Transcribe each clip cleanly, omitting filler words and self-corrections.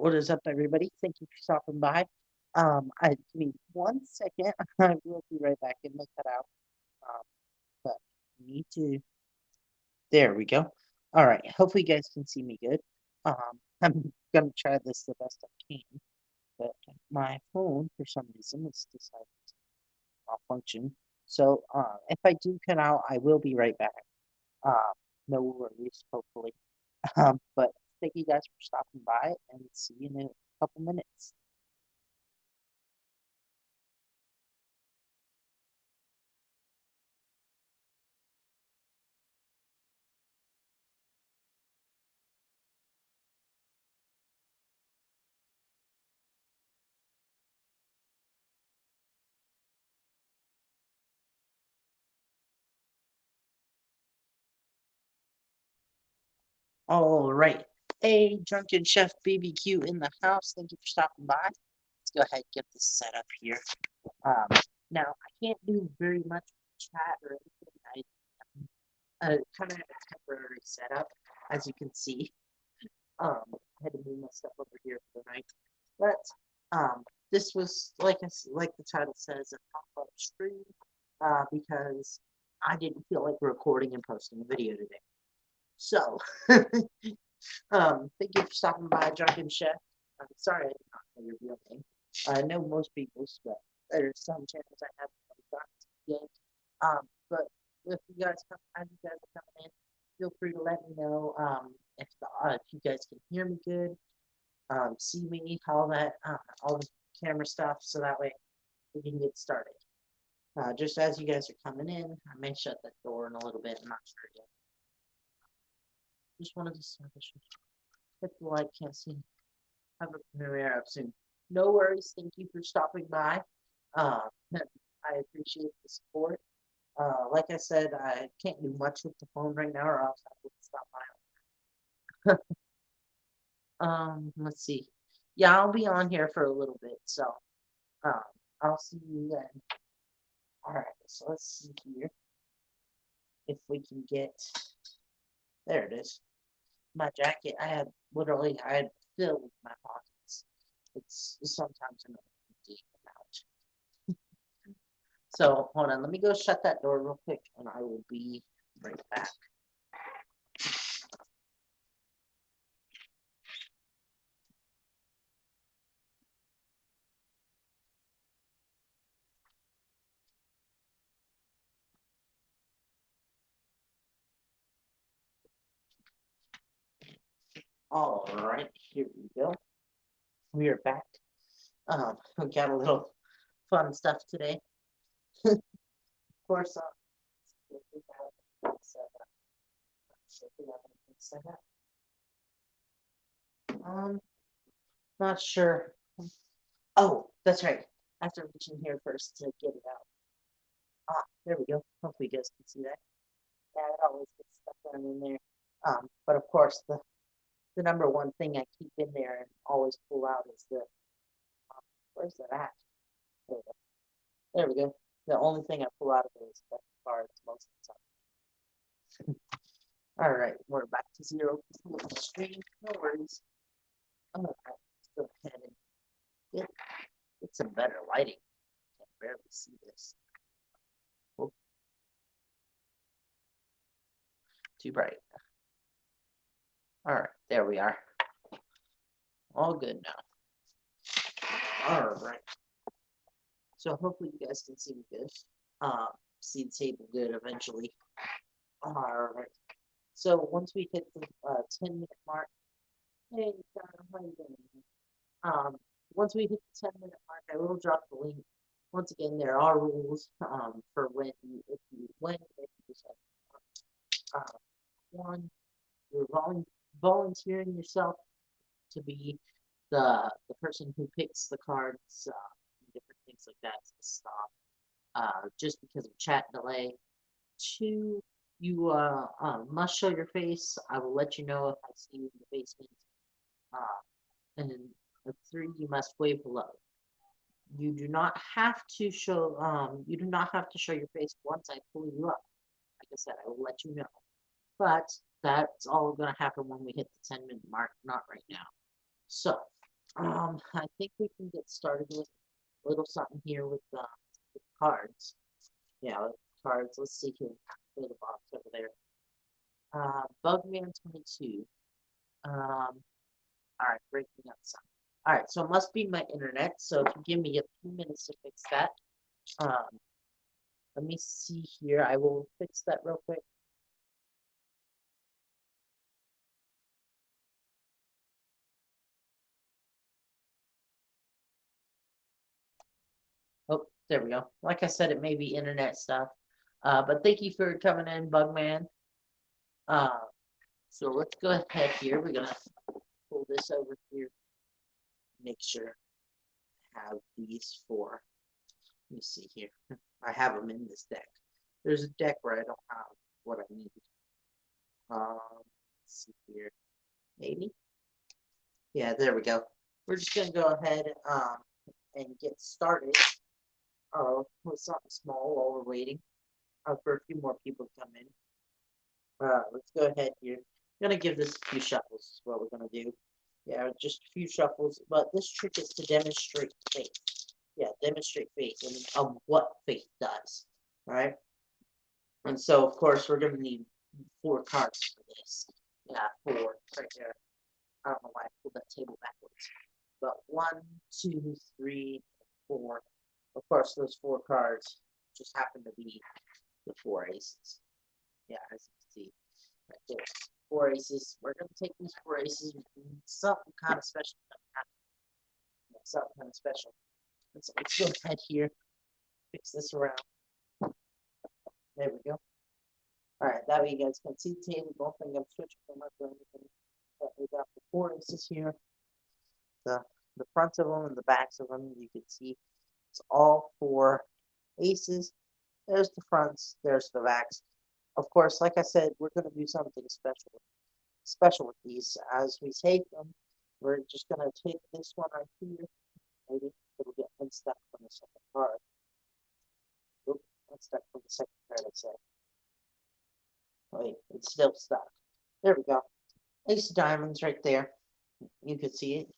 What is up, everybody? Thank you for stopping by. Give me 1 second. I will be right back and make that out. Um, but I need to. There we go. All right. Hopefully, you guys can see me good. I'm gonna try this the best I can, but my phone, for some reason, has decided to malfunction. So, if I do cut out, I will be right back. Um, no worries, hopefully. But thank you guys for stopping by, and see you in a couple minutes. All right. Hey, Drunken Chef BBQ in the house. Thank you for stopping by. Let's go ahead and get this set up here. Um, Now, I can't do very much chat or anything. I kind of had a temporary setup, as you can see. I had to move my stuff over here for the night. But this was, like the title says, a pop-up stream because I didn't feel like recording and posting a video today. So, thank you for stopping by, Drunken Chef. I'm sorry I did not know your real name. I know most people's, but there's some channels I haven't gotten to yet. But if you guys come, as you guys are coming in, feel free to let me know. If you guys can hear me good, see me, all the camera stuff, so that way we can get started. Just as you guys are coming in, I may shut that door in a little bit. I'm not sure yet. Just wanted to establish. Hit the like, can't see. Have a premiere up soon. No worries. Thank you for stopping by. Uh, I appreciate the support. Like I said, I can't do much with the phone right now, or else I would stop by. Let's see. Yeah, I'll be on here for a little bit, so um, I'll see you then. All right, so let's see here if we can get. There it is. My jacket. I had filled my pockets. It's sometimes an deep amount. So hold on, let me go shut that door real quick, and I will be right back. All right, here we go. We are back. We got a little fun stuff today. Of course, we have set up. Not sure. Oh, that's right. I have to reach in here first to get it out. There we go. Hopefully you guys can see that. Yeah, it always gets stuck down in there. But of course, the number one thing I keep in there and always pull out is where's that at? There we go. There we go. The only thing I pull out of it is the cards most of the time. All right, we're back to 0% of the screen. No worries. All right, let's go ahead and get some better lighting. I can barely see this. Oh, too bright. All right, there we are. All good now. All right. So hopefully you guys can see me good. See the table good eventually. All right. So once we hit the 10-minute mark, hey, John, how you doing? Once we hit the 10-minute mark, I will drop the link. Once again, there are rules for if you decide. One, you're volunteering yourself to be the person who picks the cards, different things like that to stop. Just because of chat delay. Two, you must show your face. I will let you know if I see you in the basement. And three, you must wave hello. You do not have to show your face once I pull you up. Like I said, I will let you know. But that's all going to happen when we hit the 10-minute mark, not right now. So, I think we can get started with a little something here with cards. Yeah, with cards. Let's see here. Go the box over there. Bugman 22. All right, breaking up some. All right, so it must be my internet. So if you give me a few minutes to fix that. Um, let me see here. I will fix that real quick. Oh, there we go. Like I said, it may be internet stuff. But thank you for coming in, Bugman. Uh, so let's go ahead here. We're gonna pull this over here. Make sure I have these four. Let me see here. I have them in this deck. There's a deck where I don't have what I need. Let's see here. Maybe. Yeah, there we go. We're just gonna go ahead and get started with something small while we're waiting for a few more people to come in. Let's go ahead here. I'm gonna give this a few shuffles. Is what we're gonna do. Yeah, just a few shuffles. But this trick is to demonstrate faith. Yeah, demonstrate faith and of what faith does. All right. And so, of course, we're gonna need 4 cards for this. Yeah, 4 right there. I don't know why I pulled that table backwards. But 1, 2, 3, 4. Of course, those 4 cards just happen to be the 4 aces. Yeah, as you can see right there. 4 aces. We're going to take these 4 aces and something kind of special. Something kind of special. So let's go ahead here. Fix this around. There we go. All right, that way you guys can see the table. Don't think I'm switching them up or anything. But we got the 4 aces here. The fronts of them and the backs of them, you can see it's all 4 aces. There's the fronts, there's the backs. Of course, like I said, we're going to do something special with these. As we take them, we're just going to take this one right here. Maybe it'll get unstuck from the second card. Oop, unstuck from the second card, I said. Wait, it's still stuck. There we go. Ace of diamonds right there. You can see it.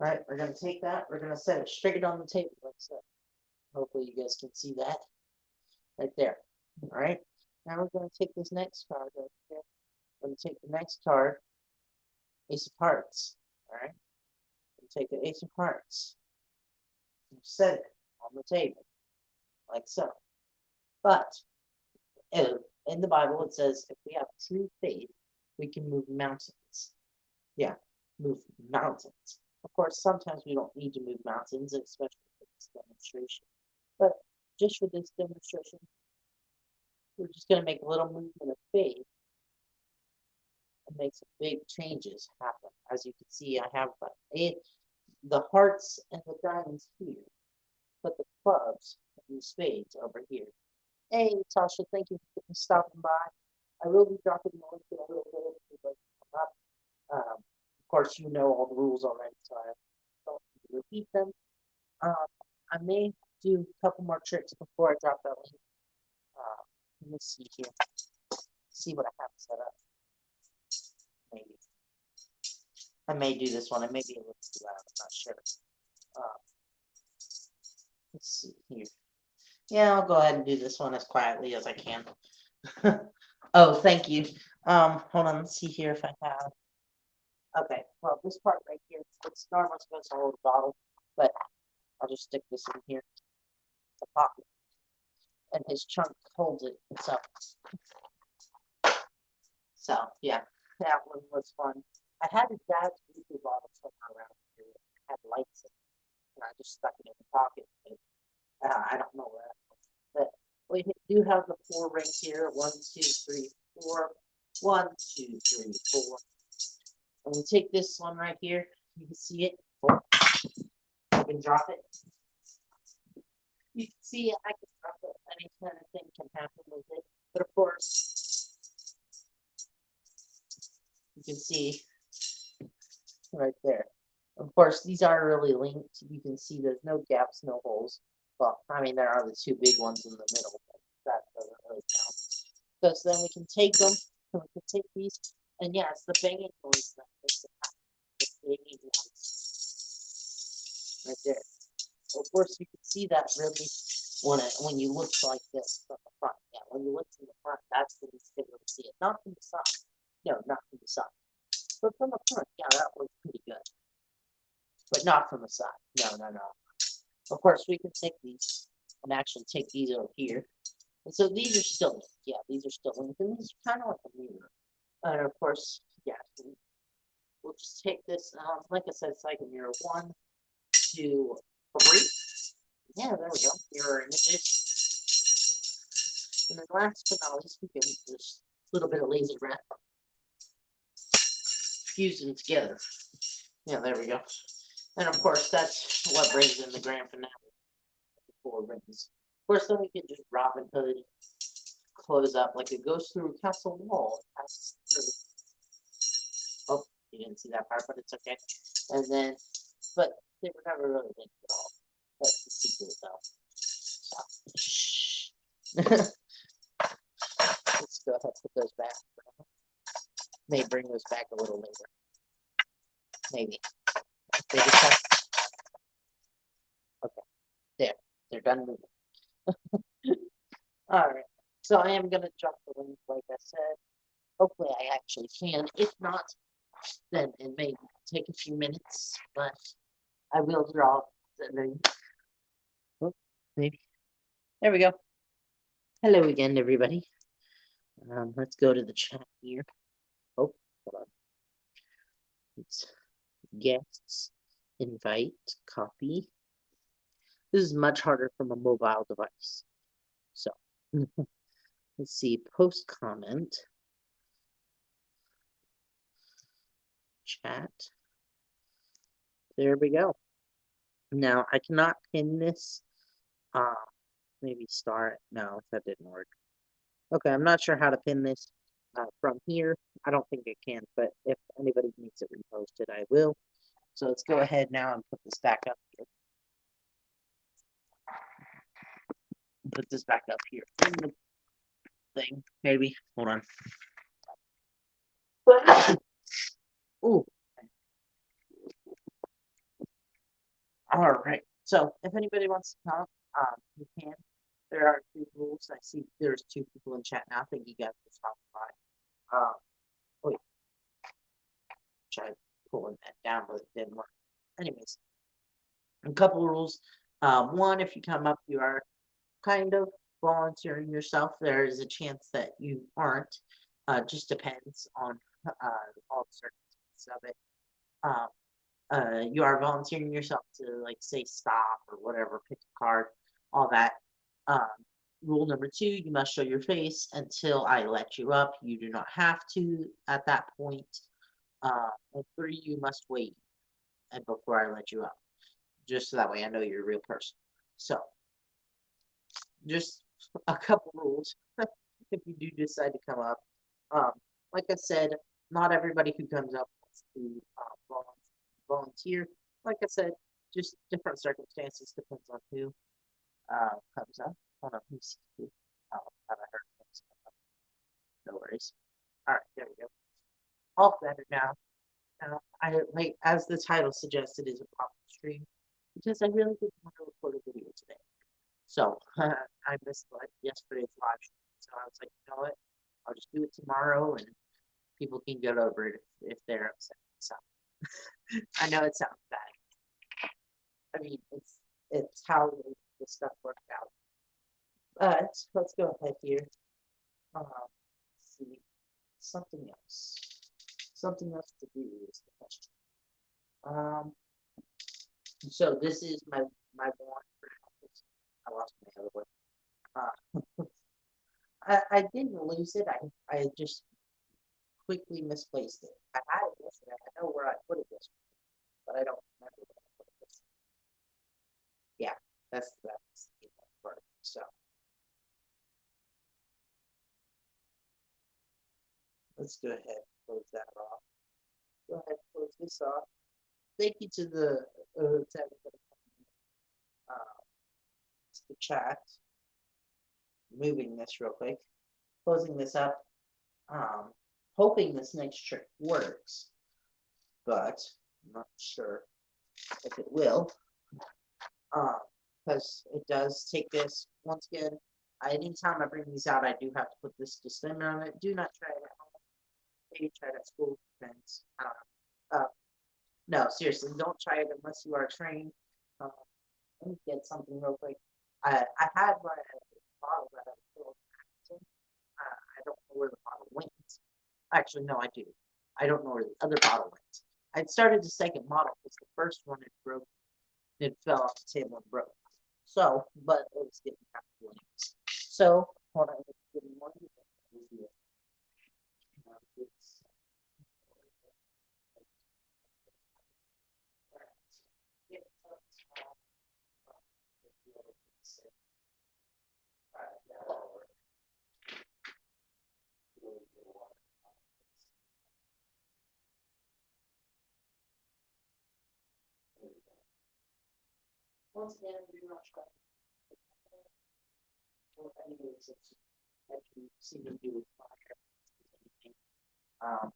All right, we're going to take that. We're going to set it straight on the table like so. Hopefully you guys can see that right there. All right. Now we're going to take this next card right here. We're going to take the next card, Ace of Hearts. All right. We'll take the Ace of Hearts. Set it on the table like so. But in the Bible it says if we have true faith, we can move mountains. Yeah, move mountains. Of course, sometimes we don't need to move mountains, especially for this demonstration. But just for this demonstration, we're just going to make a little movement of faith and make some big changes happen. As you can see, I have the hearts and the diamonds here, but the clubs and the spades over here. Hey, Tasha, thank you for stopping by. I will be dropping the link in a little bit if you'd like to come up. Of course, you know all the rules already, so I don't need to repeat them. I may do a couple more tricks before I drop that link. Let me see here. See what I have set up. Maybe. I may do this one. It may be a little too loud. I'm not sure. Let's see here. Yeah, I'll go ahead and do this one as quietly as I can. Oh, thank you. Hold on. Let's see here if I have. Okay. Well, this part right here, it's normally supposed to hold a bottle, but I'll just stick this in here. It's a pocket, and his trunk holds it. So yeah, that one was fun. I had a dad's weekly bottle somewhere around here. It had lights in it, and I just stuck it in the pocket. I don't know where. But we do have the 4 rings here. 1, 2, 3, 4. 1, 2, 3, 4. And we take this one right here. You can see it. You can drop it. You can see it. I can drop it. Any kind of thing can happen with it. But of course, you can see right there. Of course, these are really linked. You can see there's no gaps, no holes. Well, I mean, there are the 2 big ones in the middle, but that doesn't really count. So then we can take them, and we can take these, and yeah, it's the banging noise that makes it happen. The banging noise. right there. Of course, you can see that really when you look like this from the front. Yeah, when you look from the front, that's when you can really see it. Not from the side. No, not from the side. But from the front, yeah, that was pretty good. But not from the side. No, no, no. Of course, we can take these and actually take these over here. And so these are still linked. Yeah, these are still linked. And these are kind of like a mirror. And of course, yeah, we'll just take this, like I said, it's like a mirror. 1, 2, 3. Yeah, there we go. Mirror images. And then last but not least, we can just a little bit of lazy wrap. Fuse them together. Yeah, there we go. And of course, that's what brings in the grand finale. The 4 rings. Of course, then we can just Robin Hood close up like it goes through a castle wall. Passes through. Oh, you didn't see that part, but it's okay. And then, but they were never really linked at all. That's the secret, though. So, let's go ahead and put those back. May bring those back a little later. Maybe. They just have... Okay. There. They're done moving. Alright. So I am going to drop the link, like I said. Hopefully I actually can. If not, then it may take a few minutes, but I will draw the link. Oh, maybe. There we go. Hello again, everybody. Let's go to the chat here. Oh, hold on. It's guests, invite, copy. This is much harder from a mobile device. So, let's see, post comment. Chat. There we go. Now, I cannot pin this. Maybe start. No, that didn't work. Okay, I'm not sure how to pin this from here. I don't think it can, but if anybody needs it reposted, I will. So let's go ahead now and put this back up here. Put this back up here in the thing, maybe. Hold on. Ooh. All right. So if anybody wants to come, you can. There are 2 rules. I see there's 2 people in chat now. Thank you guys for stopping by. Wait. Tried pulling that down, but it didn't work. Anyways, a couple rules. 1, if you come up, you are kind of volunteering yourself. There is a chance that you aren't. Just depends on all the circumstances of it. You are volunteering yourself to like say stop or whatever, pick a card, all that. Rule number 2, you must show your face until I let you up. You do not have to at that point. And 3, you must wait and before I let you up. Just so that way I know you're a real person. So, just a couple rules if you do decide to come up. Like I said, not everybody who comes up wants to volunteer. Like I said, just different circumstances, depends on who comes up. Hold on, let me see who. Oh, have I heard things come up? No worries. All right, there we go. All better now. I like, as the title suggested, is a pop stream because I really didn't want to record a video today. So I missed like yesterday's live stream. So I was like, you know what? I'll just do it tomorrow and people can get over it if they're upset. So I know it sounds bad. I mean, it's how the stuff worked out. But let's go ahead here. Let's see something else. Something else to do is the question. So this is my one. I lost my other one. I didn't lose it. I just quickly misplaced it. I had it yesterday. I know where I put it yesterday, but I don't remember where I put it yesterday. Yeah, that's the part. So let's go ahead and close that off. Go ahead and close this off. Thank you to the chat. Moving this real quick. Closing this up. Hoping this next trick works, but I'm not sure if it will. Because it does take this. Once again, anytime I bring these out, I do have to put this disclaimer on it. Do not try it at home. Maybe try it at school, friends. No, seriously, don't try it unless you are trained. Uh, Let me get something real quick. I had my bottle that I filled. I don't know where the bottle went. Actually, no, I do. I don't know where the other bottle went. I'd started the second bottle because the first one it broke. It fell off the table and broke. So, but it was getting practical anyways. So, hold on, give me one. Once again, do not try. Or anyways, it's actually see me do with anything. Um,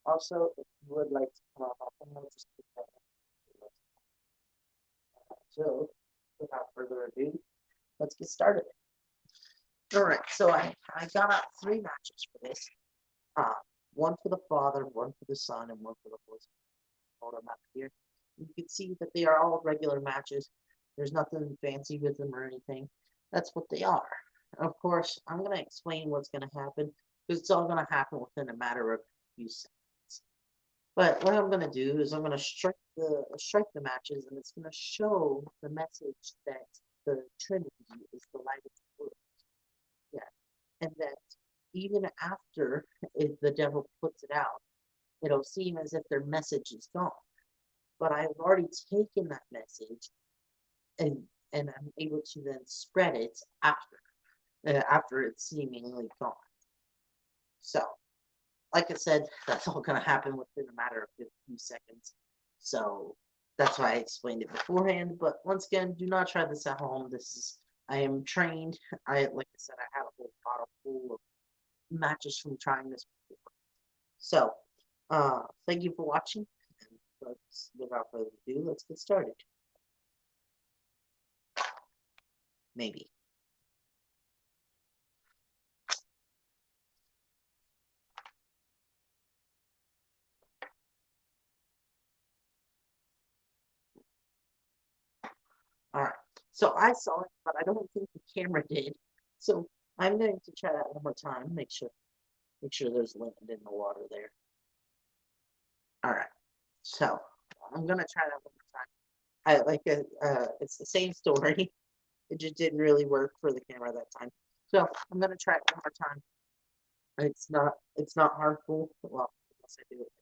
Also, if you would like to come up, I'll just put that in. So, without further ado, let's get started. All right, so I got out 3 matches for this. Uh, one for the Father, one for the Son, and one for the Holy Spirit. Hold them up here. You can see that they are all regular matches. There's nothing fancy with them or anything. That's what they are. Of course, I'm going to explain what's going to happen because it's all going to happen within a matter of a few seconds. But what I'm going to do is I'm going to strike the matches, and it's going to show the message that the Trinity is the light of the world. Yeah, and that even after the devil puts it out, it'll seem as if their message is gone. But I've already taken that message and I'm able to then spread it after it's seemingly gone. So, like I said, that's all going to happen within a matter of a few seconds. So that's why I explained it beforehand. But once again, do not try this at home. I am trained. Like I said, I had a whole bottle full of matches from trying this before. So, thank you for watching. And without further ado, let's get started. Maybe. All right. So I saw it, but I don't think the camera did. So I'm going to try that one more time. Make sure there's land in the water there. All right. So I'm gonna try that one more time. It's the same story. It just didn't really work for the camera that time. So I'm gonna try it one more time. It's not harmful. Well, unless I do it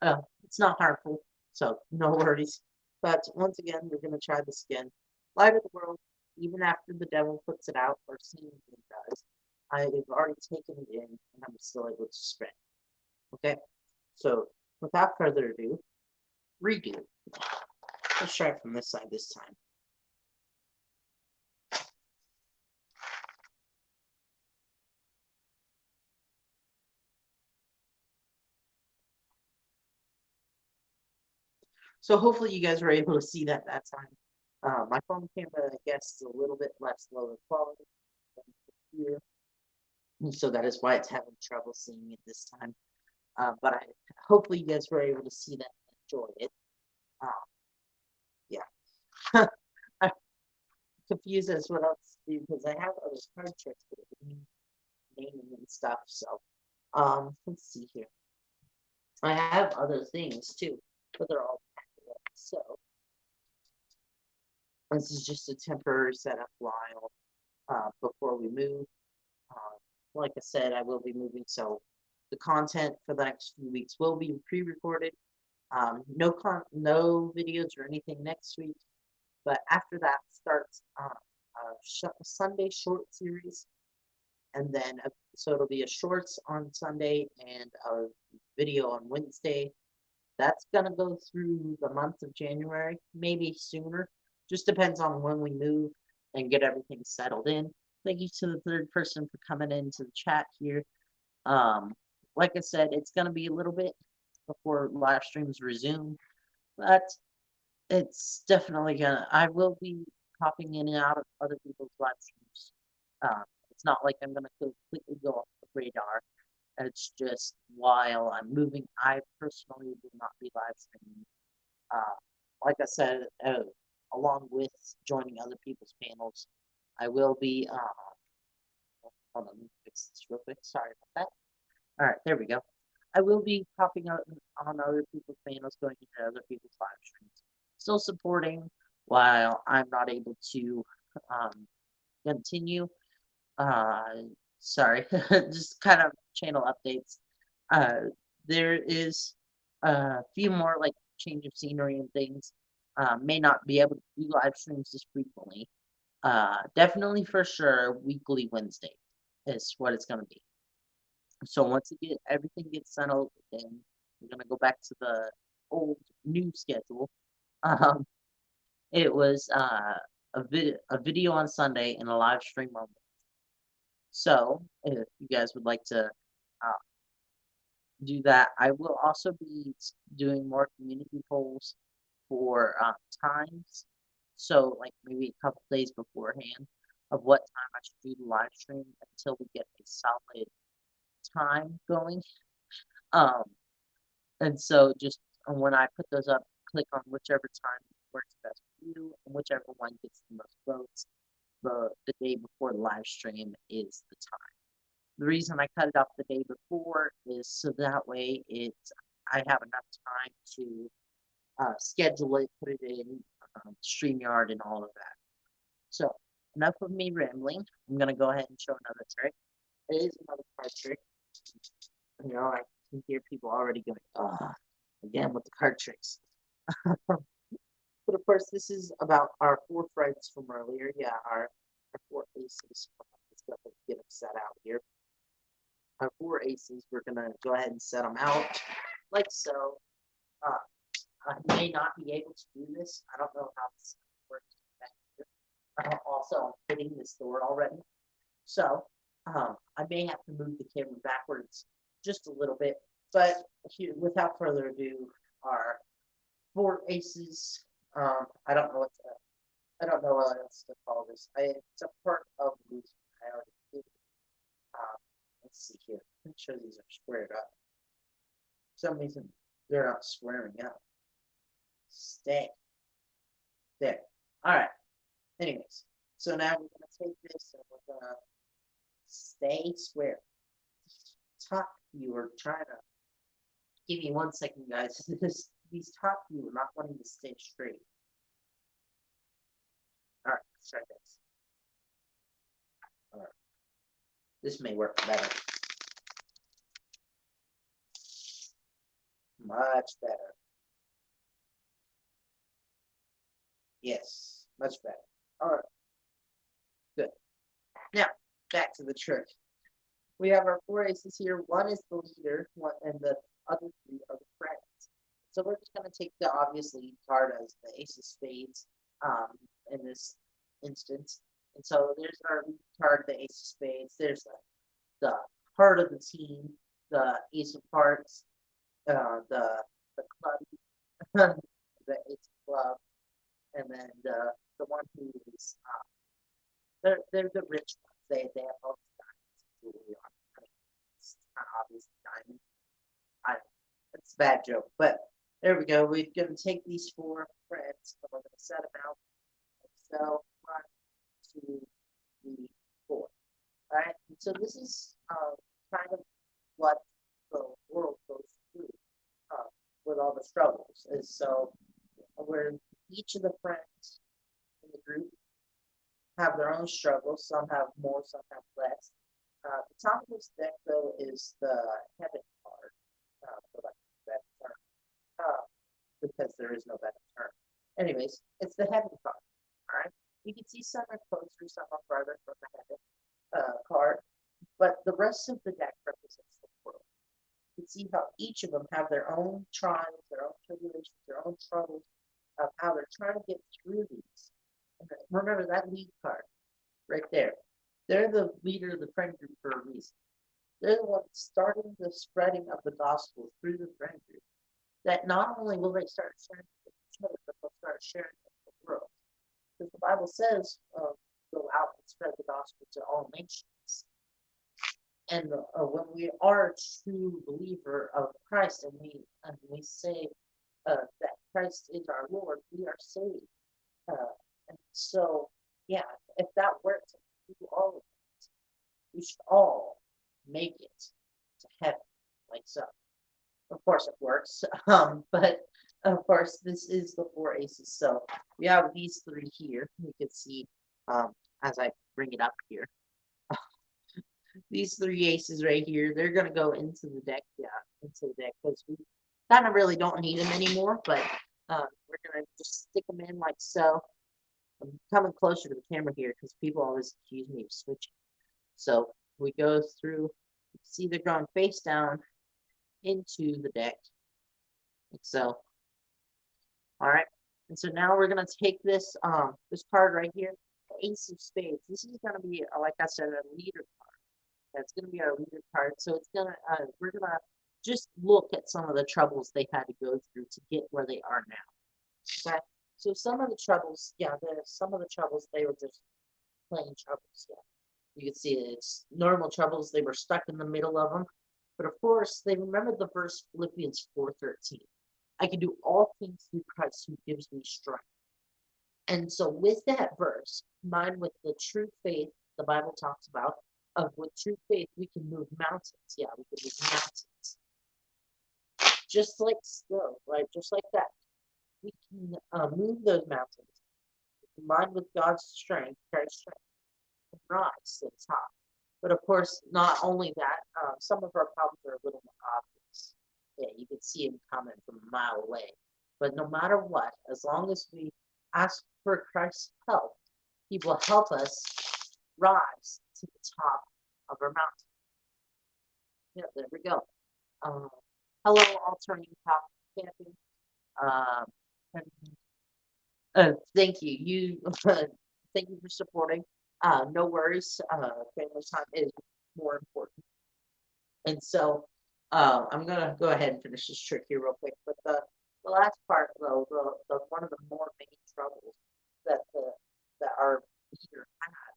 sometimes. It's not harmful, so no worries. But once again, we're gonna try this again. Light of the world, even after the devil puts it out or seemingly does, I've already taken it in and I'm still able to spread. Okay, so without further ado, redo. Let's try it from this side this time. So hopefully you guys were able to see that time. My phone camera, I guess, is a little bit less lower quality than here. So that is why it's having trouble seeing it this time. But hopefully you guys were able to see that and enjoy it. Yeah. I'm confused as what else to do because I have other card tricks with naming and stuff. So let's see here. I have other things too, but they're all packed away. So this is just a temporary setup while before we move. Like I said, I will be moving, so the content for the next few weeks will be pre-recorded. No videos or anything next week, but after that starts a Sunday short series, and then so it'll be a shorts on Sunday and a video on Wednesday. That's gonna go through the month of January, maybe sooner. Just depends on when we move and get everything settled in. Thank you to the third person for coming into the chat here. Like I said, it's gonna be a little bit before live streams resume, but it's definitely gonna. I will be popping in and out of other people's live streams. It's not like I'm gonna completely go off the radar. It's just while I'm moving, I personally will not be live streaming. Uh, like I said, along with joining other people's panels, I will be. Hold on, let me fix this real quick. Sorry about that. All right, there we go. I will be popping out on other people's panels, going into other people's live streams, still supporting while I'm not able to um, continue. Uh, Sorry, just kind of channel updates. Uh, there is a few more like change of scenery and things. May not be able to do live streams as frequently. Definitely for sure, weekly Wednesday is what it's gonna be. So once everything gets settled, then we're gonna go back to the old new schedule. Um, it was a video on Sunday and a live stream on. So if you guys would like to uh, do that, I will also be doing more community polls for times. So like maybe a couple days beforehand of what time I should do the live stream until we get a solid time going. Um, And so just when I put those up, click on whichever time works best for you, and whichever one gets the most votes. The day before the live stream is the time. The reason I cut it off the day before is so that way I have enough time to schedule it, put it in StreamYard and all of that. So enough of me rambling. I'm gonna go ahead and show another trick. It is another card trick. I can hear people already going, ah, again with the card tricks. But of course, this is about our four friends from earlier. Yeah, our four aces. Let's go ahead and get them set out here. Our four aces, we're going to go ahead and set them out like so. Uh, I may not be able to do this. I don't know how this works back here. Also, I'm hitting this door already. So I may have to move the camera backwards just a little bit. But here, without further ado, our four aces. I don't know what else to call this. It's a part of the reason I already did. Let's see here. Make sure these are squared up. For some reason they're not squaring up. Stay there. All right. Anyways, so now we're gonna take this and we're gonna stay square. Top view are trying to give me 1 second, guys. These top view are not wanting to stay straight. All right, let's try this. All right, this may work better. Much better. Yes, much better. All right, good. Now back to the trick. We have our four aces here. One is the leader, and the other three are the friends. So we're just going to take the obvious lead card as the ace of spades in this instance. And so there's our lead card, the ace of spades. There's the heart of the team, the ace of hearts, the club, the ace of clubs, and then the one who is they're the rich ones. They have all these diamonds on. I mean, it's kind of obvious diamond. It's a bad joke, but there we go. We're gonna take these four friends and we're gonna set them out. So 1, 2, 3, 4. All right. And so this is kind of what the world goes through with all the struggles. Is so where each of the friends in the group have their own struggles. Some have more, some have less. The top of this deck, though, is the heaven card, for lack of a better term, because there is no better term. Anyways, it's the heaven card. All right. You can see some are closer, some are farther from the heaven card, but the rest of the deck represents the world. You can see how each of them have their own trials, their own tribulations, their own troubles of how they're trying to get through these. And remember that lead card right there. They're the leader of the friend group for a reason. They're the ones starting the spreading of the gospel through the friend group. That not only will they start sharing with each other, but they'll start sharing it with the world. Because the Bible says, go out and spread the gospel to all nations. And when we are a true believer of Christ and we say that Christ is our Lord, we are saved. And so, yeah, if that works, we all we should all make it to heaven, like so. Of course, it works. But of course, this is the four aces. So we have these three here. You can see as I bring it up here. These three aces right here, they're gonna go into the deck, yeah, into the deck because we kind of really don't need them anymore. But we're gonna just stick them in like so. I'm coming closer to the camera here because people always accuse me of switching. So we go through. See, they're going face down into the deck, like so. All right, and so now we're gonna take this this card right here, the Ace of Spades. This is gonna be, like I said, a leader card. That's gonna be our leader card. So it's gonna we're gonna just look at some of the troubles they had to go through to get where they are now. Okay, so some of the troubles, yeah, some of the troubles they were just plain troubles. Yeah, you can see it's normal troubles. They were stuck in the middle of them, but of course they remembered the verse Philippians 4:13. I can do all things through Christ who gives me strength. And so with that verse, combined with the true faith the Bible talks about, of with true faith we can move mountains. Yeah, we can move mountains. Just like so, right? Just like that. We can move those mountains. Combined with God's strength, Christ's strength, and rise to the top. But of course, not only that, some of our problems are a little more obvious. Yeah, you can see him coming from a mile away. But no matter what, as long as we ask for Christ's help, he will help us rise to the top of our mountain. Yeah, there we go. Hello, alternating top champion. Thank you. Thank you for supporting. No worries. Family time is more important. And so I'm gonna go ahead and finish this trick here real quick. But the last part though, the one of the more main troubles that our leader had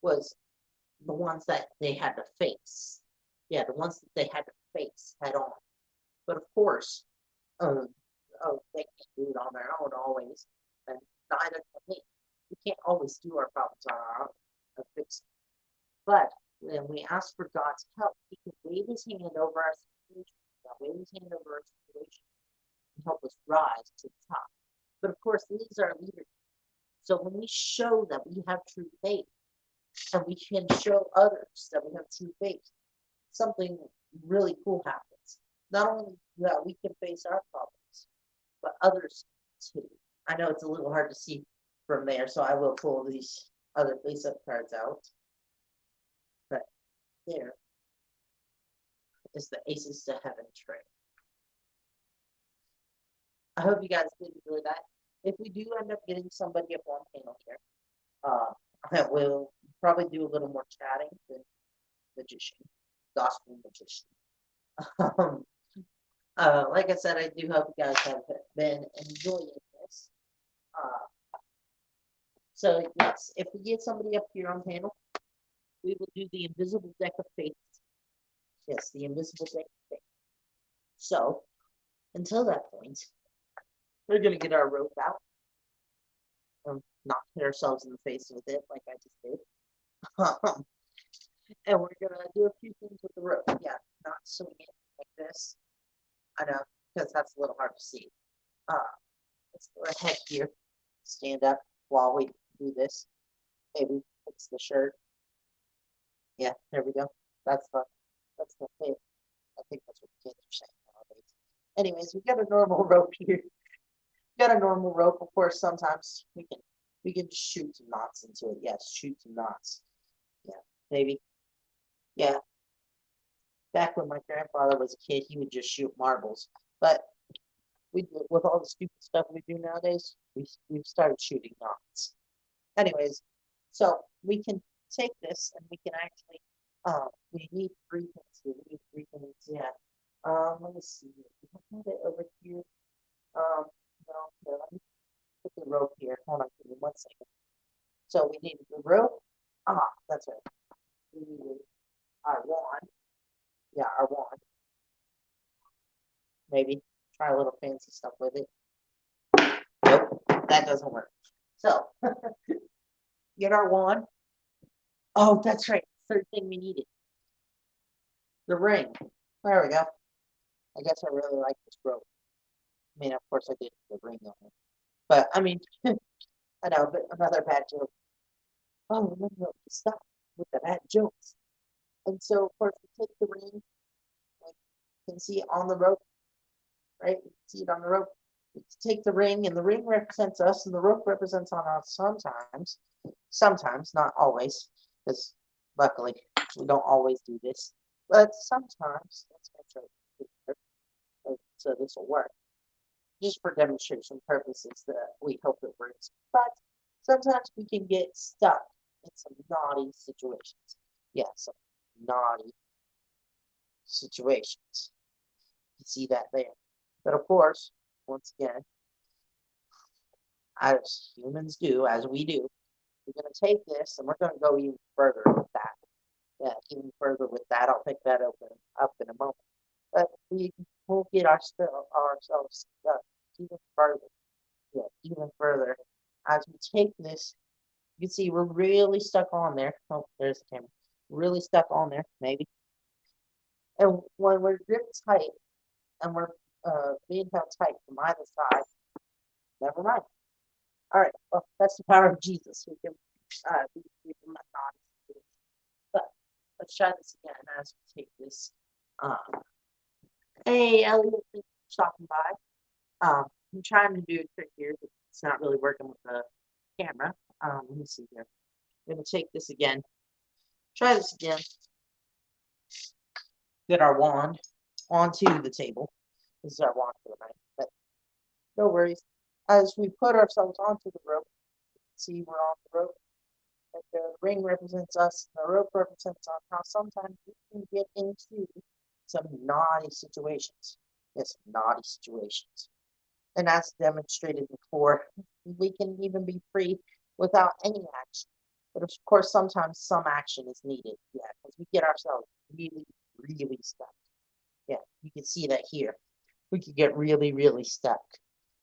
was the ones that they had to face. Yeah, the ones that they had to face head on. But of course, they can't do it on their own always, and neither can we. We can't always do our problems on our own and fix them. But when we ask for God's help, he can wave his hand over our situation. Wave his hand over our situation and help us rise to the top. But of course, this is our leader. So when we show that we have true faith, and we can show others that we have true faith, something really cool happens. Not only that we can face our problems, but others too. I know it's a little hard to see from there, so I will pull these other face-up cards out. But there is the Aces to Heaven tray. I hope you guys did enjoy that. If we do end up getting somebody up on panel here, I will probably do a little more chatting than magician, gospel magician. Like I said, I do hope you guys have been enjoying this. So yes, if we get somebody up here on panel, we will do the invisible deck of faith. Yes, the invisible deck of faith. So until that point, we're gonna get our rope out. Not hit ourselves in the face with it like I just did. And we're gonna do a few things with the rope. Yeah, not swing it like this. I know, because that's a little hard to see. Let's go ahead here. Stand up while we do this. Maybe fix the shirt. Yeah, there we go. That's the thing. I think that's what the kids are saying nowadays. Anyways, we got a normal rope here. Got a normal rope. Of course, sometimes we can shoot some knots into it. Yes, shoot some knots. Yeah, maybe. Yeah. Back when my grandfather was a kid, he would just shoot marbles. But with all the stupid stuff we do nowadays, we've started shooting knots. Anyways, so we can take this and we can actually we need 3 things here. We need 3 things, yeah. Let me see. I have it over here. No, put the rope here. Hold on, give me 1 second. So we need the rope. That's right. We need our wand. Yeah, our wand. Maybe try a little fancy stuff with it. Nope, that doesn't work. So get our wand. Oh, that's right. Third thing we needed. The ring. There we go. I guess I really like this rope. I mean, of course I did the ring on it. But I mean, I know, but another bad joke. Oh, no, stop with the bad jokes. And so, of course, we take the ring. Like you can see it on the rope, right? You can see it on the rope. We take the ring, and the ring represents us, and the rope represents on us sometimes. Sometimes, not always, because luckily we don't always do this. But sometimes, let's make sure so this will work. Just for demonstration purposes that we hope it works. But sometimes we can get stuck in some naughty situations. Yeah, some naughty situations. You see that there. But of course, once again, as humans do, as we do, we're going to take this and we're going to go even further with that. Yeah, even further with that. I'll pick that up in a moment. But we will get ourselves stuck even further. Yeah, even further. As we take this, you can see we're really stuck on there. Oh, there's the camera. Really stuck on there, maybe. And when we're gripped tight and we're being held tight from either side, never mind. All right, well, that's the power of Jesus. We can be people not. But let's try this again as we take this. Hey, Elliot, thanks for stopping by. I'm trying to do a trick here, but it's not really working with the camera. Let me see here. I'm gonna take this again. Try this again. Get our wand onto the table. This is our wand for the night, but no worries. As we put ourselves onto the rope, see we're on the rope. And the ring represents us, the rope represents on how sometimes we can get into some naughty situations. Yes, naughty situations. And as demonstrated before, we can even be free without any action. But of course, sometimes some action is needed. Yeah, because we get ourselves really, really stuck. Yeah, you can see that here. We could get really, really stuck.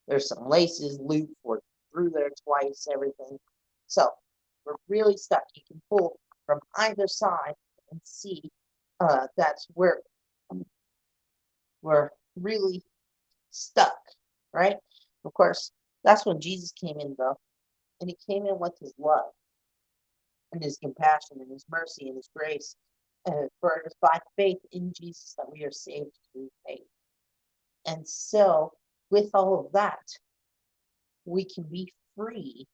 There's some laces looped or through there twice, everything. So we're really stuck. You can pull from either side and see that's where we're really stuck, right? Of course, that's when Jesus came in, though. And he came in with his love and his compassion and his mercy and his grace. And for it is by faith in Jesus that we are saved through faith. And so, with all of that, we can be free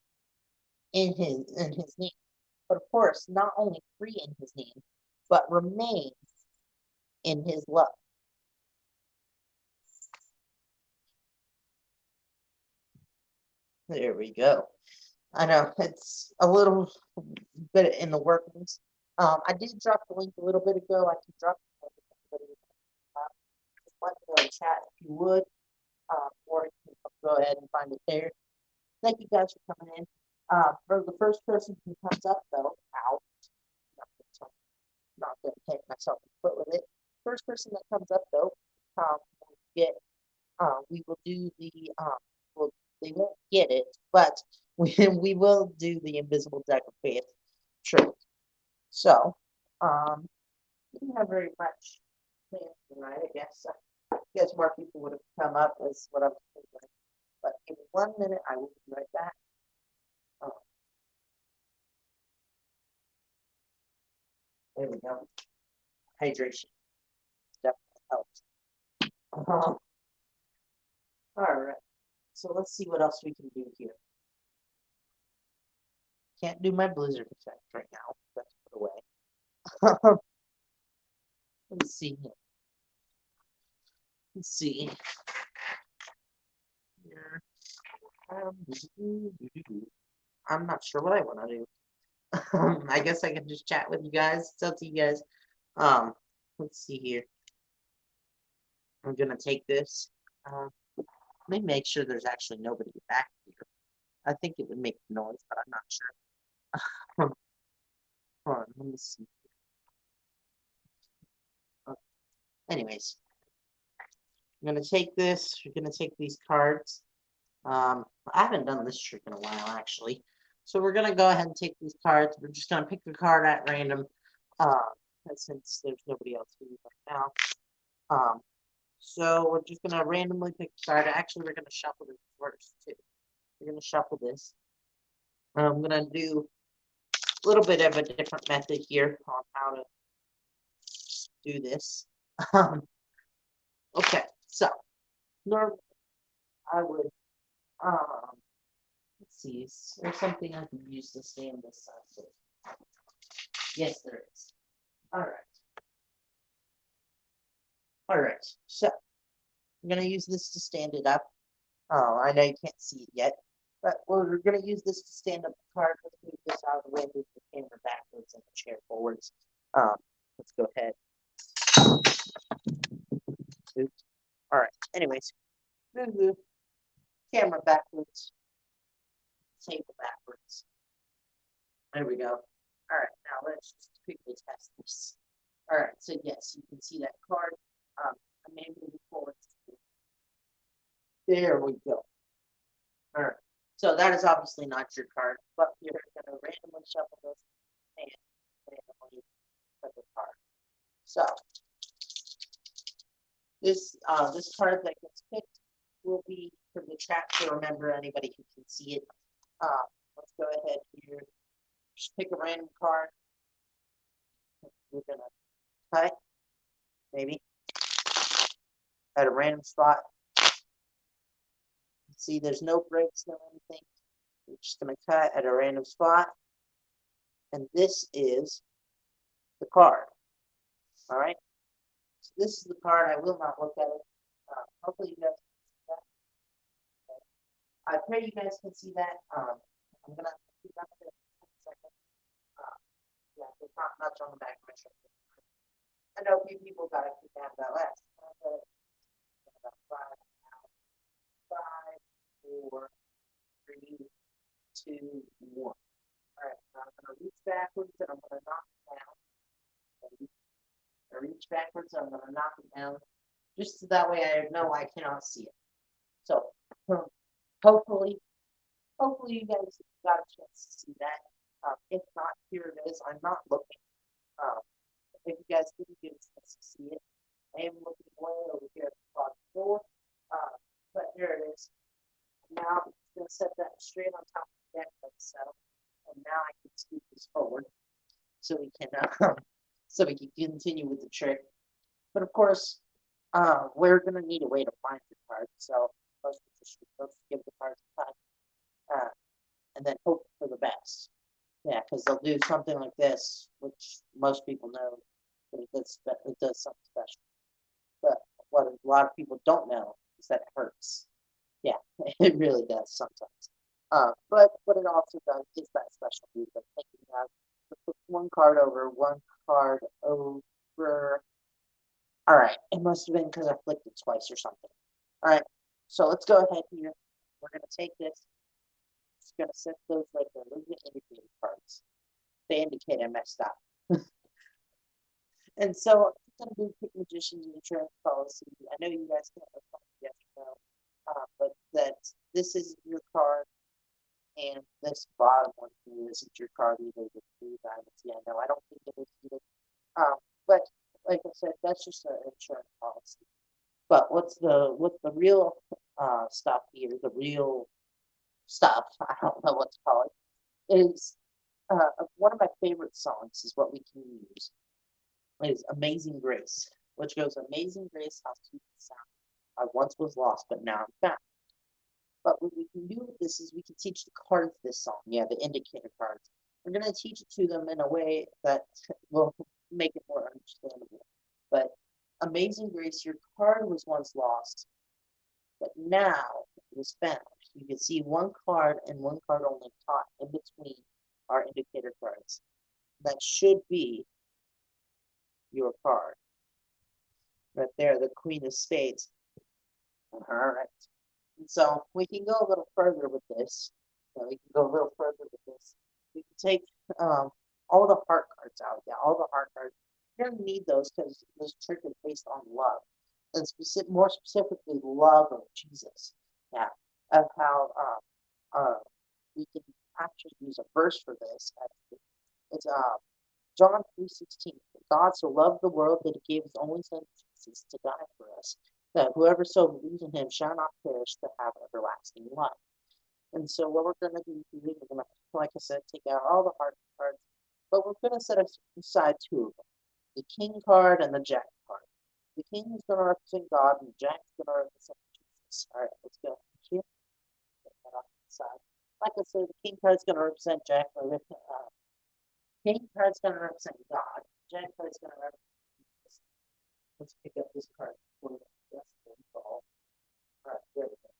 in his name. But of course, not only free in his name, but remain in his love. There we go. I know it's a little bit in the workings. I did drop the link a little bit ago. I can drop the link if anybody just let me know in chat if you would, or you can go ahead and find it there. Thank you guys for coming in. For the first person who comes up, though, not going to take myself in the foot with it. First person that comes up, though, get we will do the well, they won't get it, but we will do the invisible deck of faith trick. So, we didn't have very much planned tonight, I guess. I guess more people would have come up, is what I'm thinking. But in 1 minute, I will be right back. There we go. Hydration definitely helps. All right. So let's see what else we can do here. Can't do my blizzard effect right now. That's put away. Let's see here. Let's see. Here. I'm not sure what I want to do. I guess I can just chat with you guys. It's up to you guys. Let's see here. I'm gonna take this. Let me make sure there's actually nobody back here. I think it would make noise, but I'm not sure. Hold on, let me see. Anyways, I'm gonna take this. We're gonna take these cards. I haven't done this trick in a while, actually. So we're gonna go ahead and take these cards. We're just gonna pick a card at random, since there's nobody else here right now. So we're just gonna randomly pick a card. Actually, we're gonna shuffle this first too. We're gonna shuffle this. I'm gonna do a little bit of a different method here on how to do this. Okay, so normally I would let's see, is there something I can use to stand this side? Yes, there is. All right. All right. So I'm gonna use this to stand it up. Oh, I know you can't see it yet, but we're gonna use this to stand up the card. Let's move this out of the way, move the camera backwards and the chair forwards. Let's go ahead. Oops. All right. Anyways, move the camera backwards, table backwards. There we go. All right. Now let's just quickly test this. All right. So yes, you can see that card. I may move it forward. There we go. All right. So that is obviously not your card, but you're going to randomly shuffle this and randomly put the card. So this card that gets picked will be for the chat to remember anybody who can see it. Let's go ahead here. Just pick a random card. We're gonna cut maybe at a random spot. See, there's no breaks, no anything. We're just gonna cut at a random spot, and this is the card. All right. So this is the card. I will not look at it. Hopefully you guys can see that. I pray you guys can see that. I'm gonna keep that there for a second. Yeah, there's not much on the back of my shirt. I know a few people got to keep that last. About 5, 4, 3, 2, 1. All right, now I'm gonna reach backwards and I'm gonna knock it down. I reach backwards, I'm gonna knock it down, just so that way I know I cannot see it. So hopefully you guys got a chance to see that. If not, here it is. I'm not looking. If you guys didn't get a chance to see it, I am looking way over here at the bottom floor. But there it is. Now I'm gonna set that straight on top of the deck like so. And now I can scoot this forward so we can continue with the trick. But of course, we're gonna need a way to find the card. So let's give the cards a cut, and then hope for the best. Yeah, because they'll do something like this, which most people know, but it does something special. But what a lot of people don't know is that it hurts. Yeah, it really does sometimes. But what it also does is that special move of taking out one card over, one card over. All right, it must have been because I flipped it twice or something. All right, so let's go ahead here. We're gonna take this. Just gonna set those right there. Those are the indicator cards. They indicate I messed up. And so I'm gonna do quick magician's insurance policy. I know you guys can't respond yes or no, but that this is your card, and this bottom one here isn't your card either. The 3 diamonds. Yeah, no, I don't think it is either. But like I said, that's just an insurance policy. But what's the real stuff here? The real stuff, I don't know what to call it, is one of my favorite songs is what we can use. Is Amazing Grace, which goes, Amazing Grace, how sweet the sound. I once was lost, but now I'm found. But what we can do with this is we can teach the cards this song. Yeah, the indicator cards. We're going to teach it to them in a way that will make it more understandable. But Amazing Grace, your card was once lost, but now it is found. You can see one card and one card only caught in between our indicator cards. That should be your card. Right there, the Queen of Spades. All right. And so we can go a little further with this. we can go a little further with this. We can take all the heart cards out. Yeah, all the heart cards. You're gonna need those because this trick is based on love, and more specifically, love of Jesus. Yeah, of how we can actually use a verse for this. It's John 3:16. God so loved the world that he gave his only son Jesus to die for us, that whoever so believes in him shall not perish but have everlasting life. And so what we're going to do is we're going to, like I said, take out all the heart cards, but we're going to set aside two of them, the king card and the jack card. The king is going to represent God and the jack is going to represent Jesus. All right, let's go here. Get that off the side. Like I said, the king card is going to represent Jack. King card is going to represent God. Jack card is going to represent Jesus. Let's pick up this card for the ball. All right, there we go.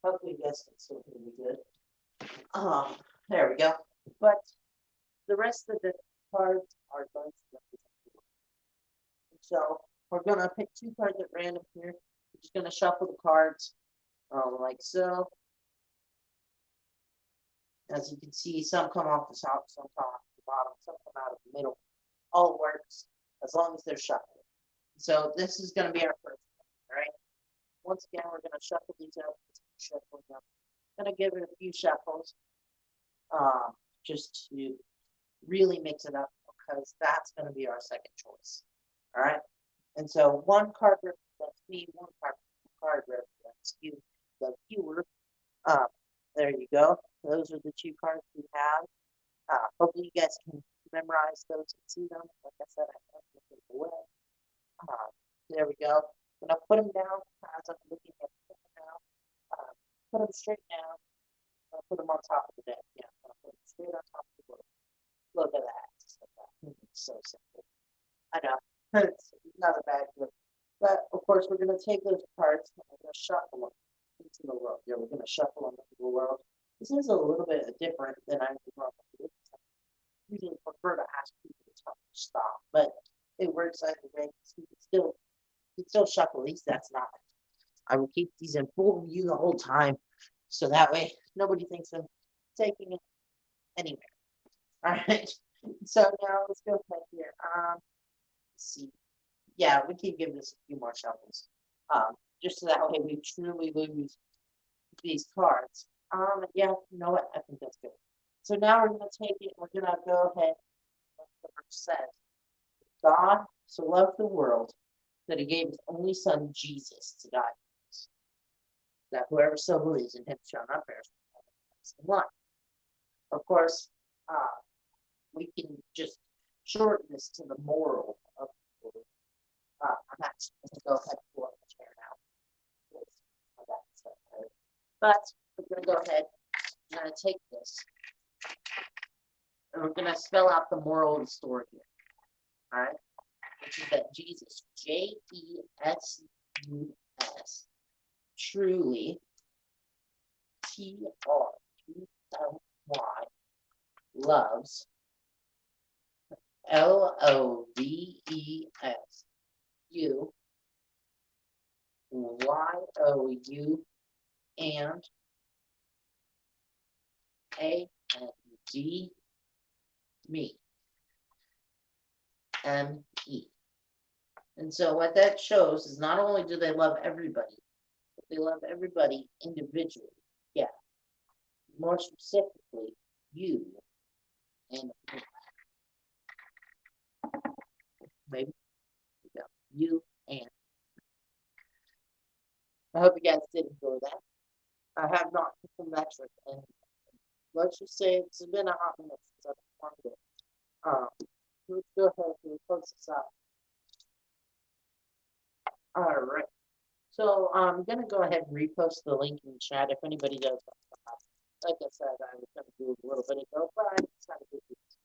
Hopefully you guys can still hear me good. There we go. But the rest of the cards are going to represent the world. So we're going to pick two cards at random here. We're just going to shuffle the cards like so. As you can see, some come off the top, some come off the bottom, some come out of the middle. All works as long as they're shuffled. So this is going to be our first one, all right? Once again, we're going to shuffle these out. Shuffle them. I'm going to give it a few shuffles just to really mix it up because that's going to be our second choice, all right? And so one card represents me, one card represents you, the viewer. There you go. Those are the two cards we have. Hopefully you guys can memorize those and see them. Like I said, I have them away. There we go. I'm going to put them down as I'm looking at them now. Put them straight down. I'll put them on top of the deck. Yeah, I'll put them straight on top of the board. Look at that. Just like that. It's so simple. I know. It's not a bad look. But of course, we're going to take those cards and we're going to shuffle them into the world. Yeah, we're going to shuffle them into the world. This is a little bit different than I normally do. I usually prefer to ask people to stop, but it works either way. You can still shuffle these. That's not. I will keep these in full view the whole time, so that way nobody thinks I'm taking it anywhere. All right. So now let's go ahead here. Let's see. Yeah, we can give this a few more shuffles. Just so that way we truly lose these cards. Yeah, you know what? I think that's good. So now we're going to take it. We're going to go ahead. What the verse says. God so loved the world that he gave his only son Jesus to die for us, that whoever so believes in him shall not perish but have life. Of course, we can just shorten this to the moral of the story. I'm actually going to go ahead and pull up the chair now. But we're going to go ahead. I'm going to take this. And we're going to spell out the moral of the story here. All right? Which is that Jesus, Jesus, truly, Truly, loves, Loves, you, YOU, and AND, me, ME. And so what that shows is not only do they love everybody, but they love everybody individually. Yeah. More specifically, you and me. Maybe. Yeah. You and. I hope you guys did enjoy that. I have not hit the metric, and let's just say it's been a hot minute since I've performed it. Let's go ahead and close this out. All right. So I'm gonna go ahead and repost the link in the chat if anybody does. Like I said, I was gonna do a little bit ago, but I decided to do this.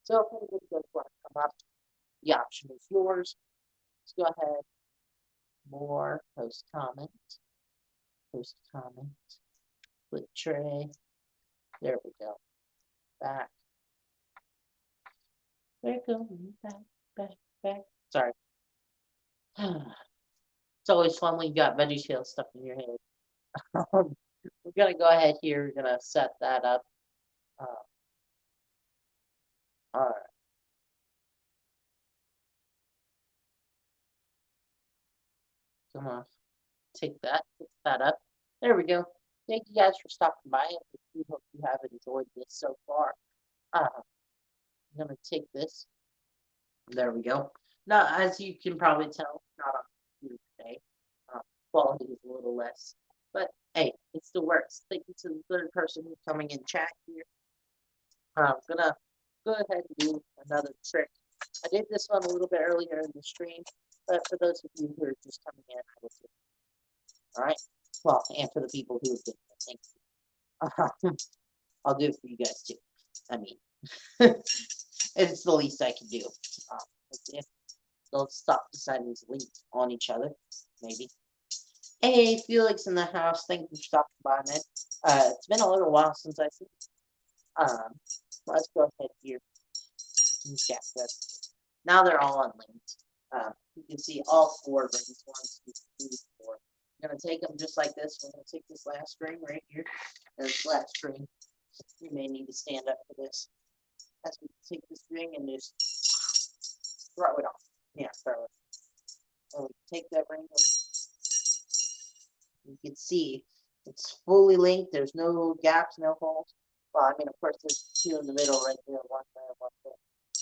So if anybody does want to come up, the option is yours. Let's go ahead. More post comment. Post comment. Click tray. There we go. Back. There we go. Back. Sorry. It's always fun when you got VeggieTales stuff in your head. we're gonna go ahead here. We're gonna set that up. Uh, all right. Come on. Take that. Put that up. There we go. Thank you guys for stopping by. We hope you have enjoyed this so far. I'm gonna take this. There we go. Now, as you can probably tell, not on computer today. Uh, Quality is a little less, but hey, it still works. Thank you to the third person who's coming in chat here. I'm gonna go ahead and do another trick. I did this one a little bit earlier in the stream, but for those of you who are just coming in, I will do it. All right. Well, and for the people who have been here, thank you. I'll do it for you guys too. I mean, it's the least I can do. Okay. So let's stop deciding to link on each other, maybe. Hey, Felix in the house. Thank you for stopping by, man. It's been a little while since I've seen you. Let's go ahead here and check this. Now they're all unlinked. You can see all four rings. 1, 2, 3, 4. I'm gonna take them just like this. We're gonna take this last string right here. This last string. You may need to stand up for this. As we take this ring and just throw it off. Yeah, throw it. And we take that ring and you can see it's fully linked. There's no gaps, no holes. Well, I mean, of course, there's 2 in the middle right there, one there, one there.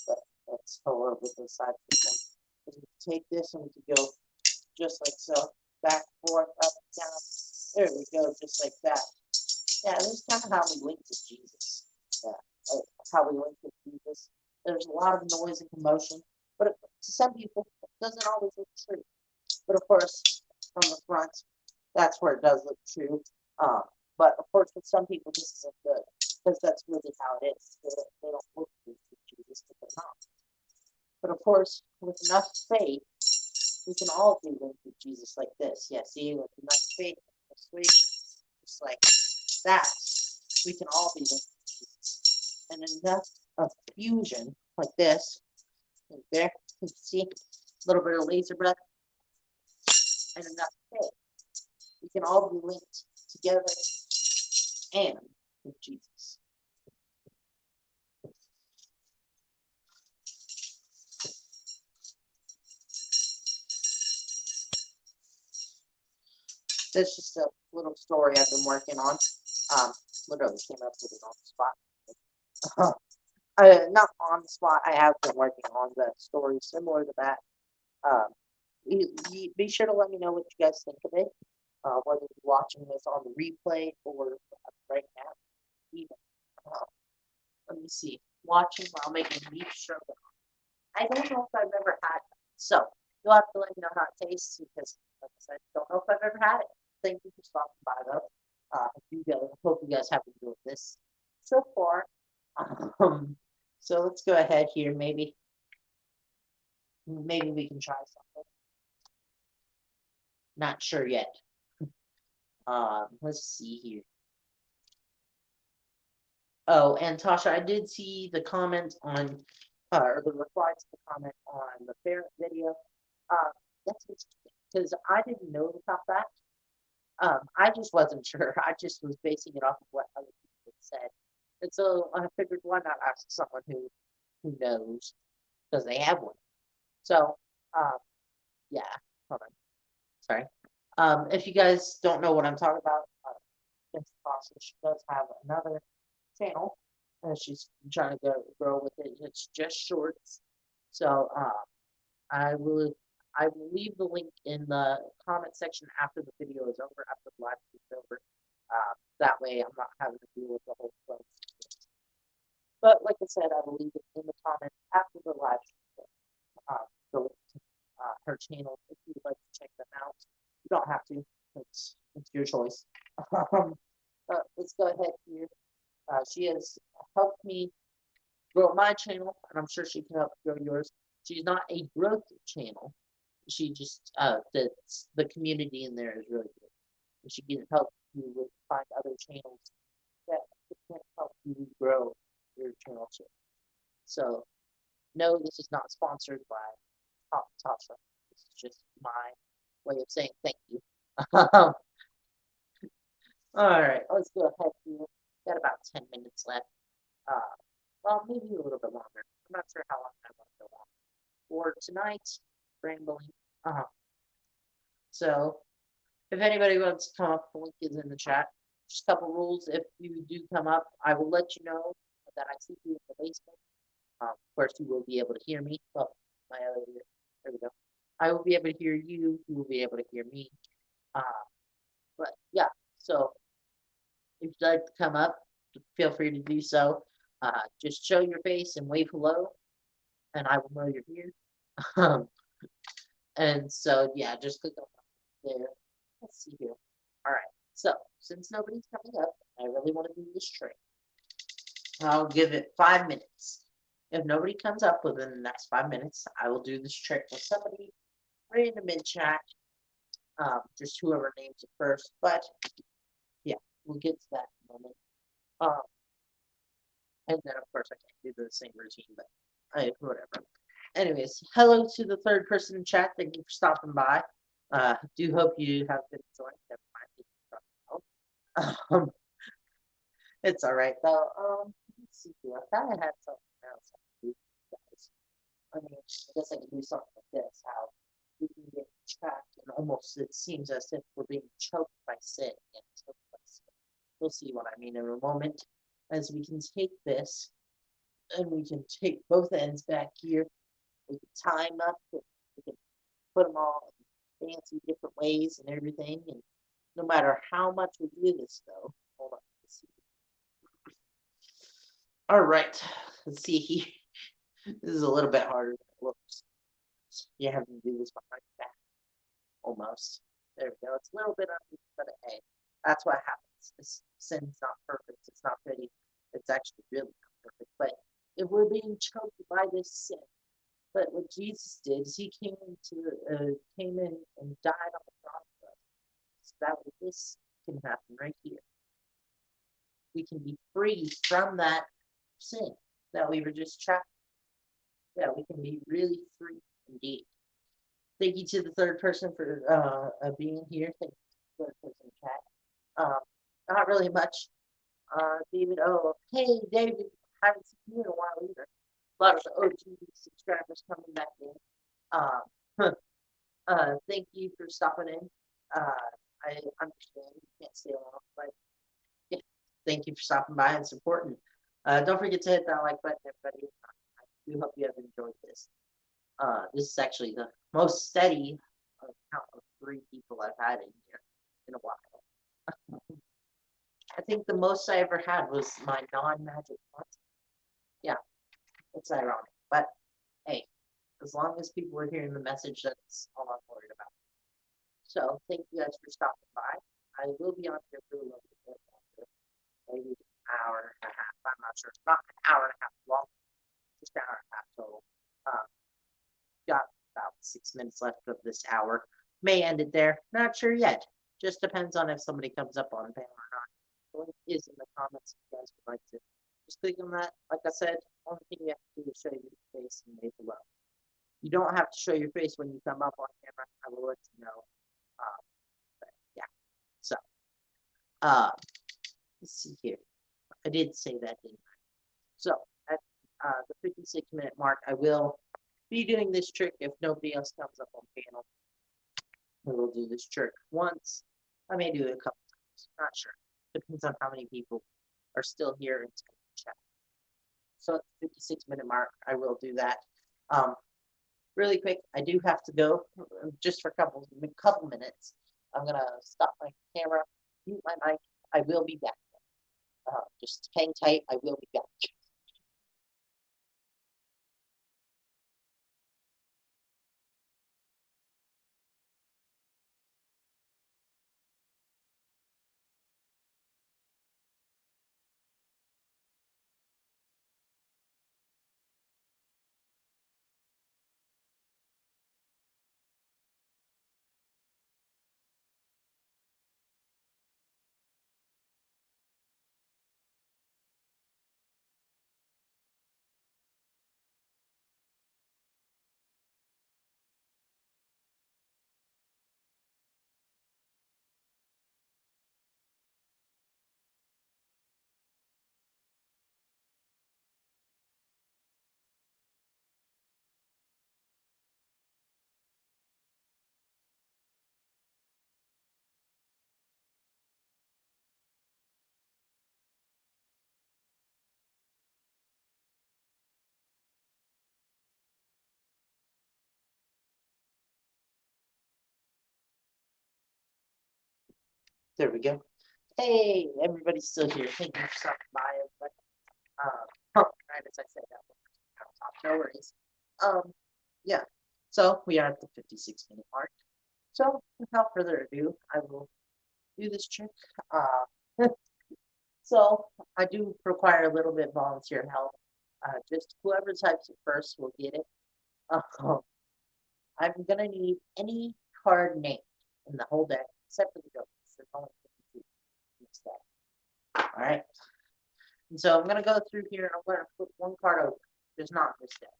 But let's go over to the side of the thing. We can take this and we can go just like so. Back, forth, up, down. There we go, just like that. Yeah, this is kind of how we link to Jesus. Yeah, how we link to Jesus. There's a lot of noise and commotion, but to some people, it doesn't always look true. But of course, from the front, that's where it does look true. But of course, with some people, this isn't good because that's really how it is. They don't look true to Jesus, but they're not. But of course, with enough faith, we can all be linked with Jesus like this. Yeah, see, with enough faith, just like that, we can all be linked with Jesus. And enough of fusion like this, right there, you can see a little bit of laser breath, and enough faith. We can all be linked together and with Jesus. That's just a little story I've been working on. Literally came up with it on the spot. Not on the spot. I have been working on the story similar to that. Um, be sure to let me know what you guys think of it. Whether you're watching this on the replay or right now. Even. Let me see. Watching while making beef stroganoff. I don't know if I've ever had it. So you'll have to let me know how it tastes because, like I said, don't know if I've ever had it. Thank you for stopping by though. Hope you guys have enjoyed this so far. So let's go ahead here. Maybe we can try something. Not sure yet. Let's see here. Oh, and Tasha, I did see the comment on, or the reply to the comment on the ferret video. That's interesting because I didn't know about that. I just wasn't sure. I just was basing it off of what other people had said, and so I figured why not ask someone who knows because they have one. So, um, yeah. Hold on. Sorry. If you guys don't know what I'm talking about, Miss Foster, she does have another channel, and she's trying to grow with it. It's just shorts. So, I will leave the link in the comment section after the video is over, after the live stream is over. That way I'm not having to deal with the whole thing. But like I said, I will leave it in the comments after the live stream. The link to her channel if you'd like to check them out. You don't have to. It's your choice. Let's go ahead here. She has helped me grow my channel, and I'm sure she can help grow yours. She's not a growth channel. She just the community in there is really good. And she can help you with find other channels that can help you grow your channel too. So no, this is not sponsored by Tasha. This is just my way of saying thank you. All right, let's go ahead here. Got about 10 minutes left. Uh, well, maybe a little bit longer. I'm not sure how long I want to go on for tonight. Rambling. Uh, so if anybody wants to come up, the link is in the chat. Just a couple rules. If you do come up, I will let you know that I see you in the basement. Of course, you will be able to hear me. Oh, my other ear. There we go. I will be able to hear you. You will be able to hear me. Uh, but yeah, so if you'd like to come up, feel free to do so. Just show your face and wave hello, and I will know you're here. Um, and so, yeah, just click on there. Let's see here. All right. So, since nobody's coming up, I really want to do this trick. I'll give it 5 minutes. If nobody comes up within the next 5 minutes, I will do this trick with somebody random in chat. Just whoever names it first. But yeah, we'll get to that in a moment. Um, and then of course I can't do the same routine, but whatever. Anyways, hello to the third person in chat. Thank you for stopping by. Do hope you have been enjoying. Never mind. Um, it's all right though. Let's see here. I thought I had something else I could do for you guys. I mean, I guess I could do something like this. How we can get trapped and almost it seems as if we're being choked by sin and choked by sin. We'll see what I mean in a moment. As we can take this and we can take both ends back here. We can tie them up. We can put them all in fancy different ways and everything. And no matter how much we do this, though, hold on. Let's see. All right, let's see here. This is a little bit harder than it looks. You have to do this behind your back, almost. There we go. It's a little bit uneven, but hey, that's what happens. This sin's not perfect. It's not pretty. It's actually really not perfect. But if we're being choked by this sin, but what Jesus did is he came in and died on the cross for us. So that way this can happen right here. We can be free from that sin that we were just trapped. Yeah, we can be really free indeed. Thank you to the third person for being here. Thank you to the third person chat. Not really much. David, oh, hey, David, haven't seen you in a while either. A lot of the OG subscribers coming back in. Um, thank you for stopping in. I understand you can't stay long, but yeah, thank you for stopping by and supporting. Don't forget to hit that like button, everybody. I do hope you have enjoyed this. This is actually the most steady count of 3 people I've had in here in a while. I think the most I ever had was my non-magic content. Yeah, it's ironic, but hey, as long as people are hearing the message, that's all I'm worried about. So thank you guys for stopping by. I will be on here for a little bit longer, maybe an hour and a half. I'm not sure. It's not an hour and a half long, just an hour and a half total. Got about 6 minutes left of this hour. May end it there. Not sure yet. Just depends on if somebody comes up on the panel or not. The link is in the comments if you guys would like to. Just click on that. Like I said, only thing you have to do is show your face and wave below. You don't have to show your face when you come up on camera. I will let you know. But yeah. So, uh, let's see here. I did say that, didn't I? So, at the 56-minute mark, I will be doing this trick if nobody else comes up on panel. We will do this trick once. I may do it a couple times. Not sure. Depends on how many people are still here in chat. So at the 56-minute mark, I will do that. Really quick, I do have to go just for a couple minutes. I'm gonna stop my camera, mute my mic. I will be back. Just hang tight. I will be back. There we go. Hey, everybody's still here. Thank you for stopping by. But, right as I said that, no worries. Yeah. So we are at the 56-minute mark. So without further ado, I will do this trick. So I do require a little bit of volunteer help. Just whoever types it first will get it. I'm gonna need any card name in the whole deck except for the ghosts. There's only 52 in this deck. All right. And so I'm gonna go through here and I'm gonna put one card over. There's not this deck.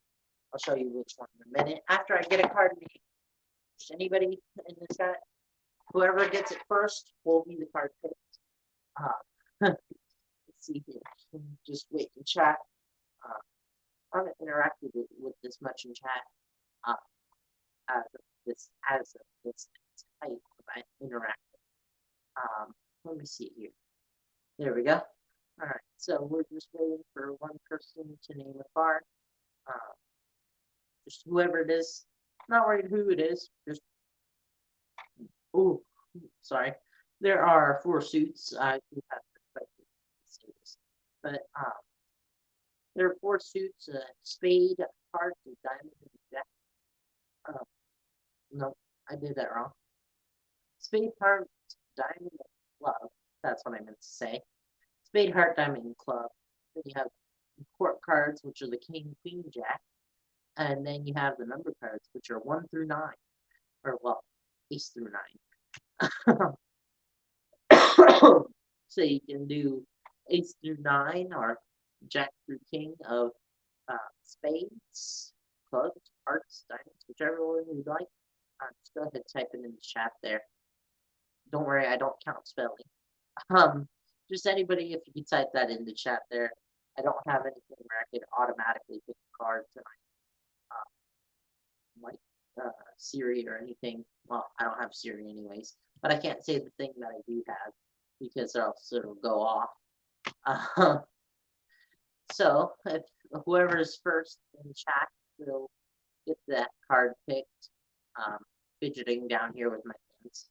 I'll show you which one in a minute. After I get a card name, just anybody in this deck, whoever gets it first will be the card picked. Let's see here. Just wait and chat. I haven't interacted with this much in chat. As of this type of interactive. Let me see here. There we go. All right, so we're just waiting for one person to name a card. Just whoever it is. Not worried who it is. Just sorry. There are 4 suits. I do have to say this, but there are 4 suits: spade, heart, and diamond, and jack. No, I did that wrong. Spade, heart, diamond, and club. That's what I meant to say. Spade, heart, diamond, and club. Then you have court cards, which are the king, queen, jack. And then you have the number cards, which are 1 through 9. Or, well, ace through 9. So you can do ace through 9 or jack through king of spades, clubs, hearts, diamonds, whichever one you like. Just go ahead and type it in the chat there. Don't worry, I don't count spelling. Just anybody, if you can type that in the chat there. I don't have anything where I could automatically pick a card tonight. Like Siri or anything. Well, I don't have Siri anyways, but I can't say the thing that I do have because else it'll go off. So if whoever's first in chat will get that card picked. Fidgeting down here with my hands.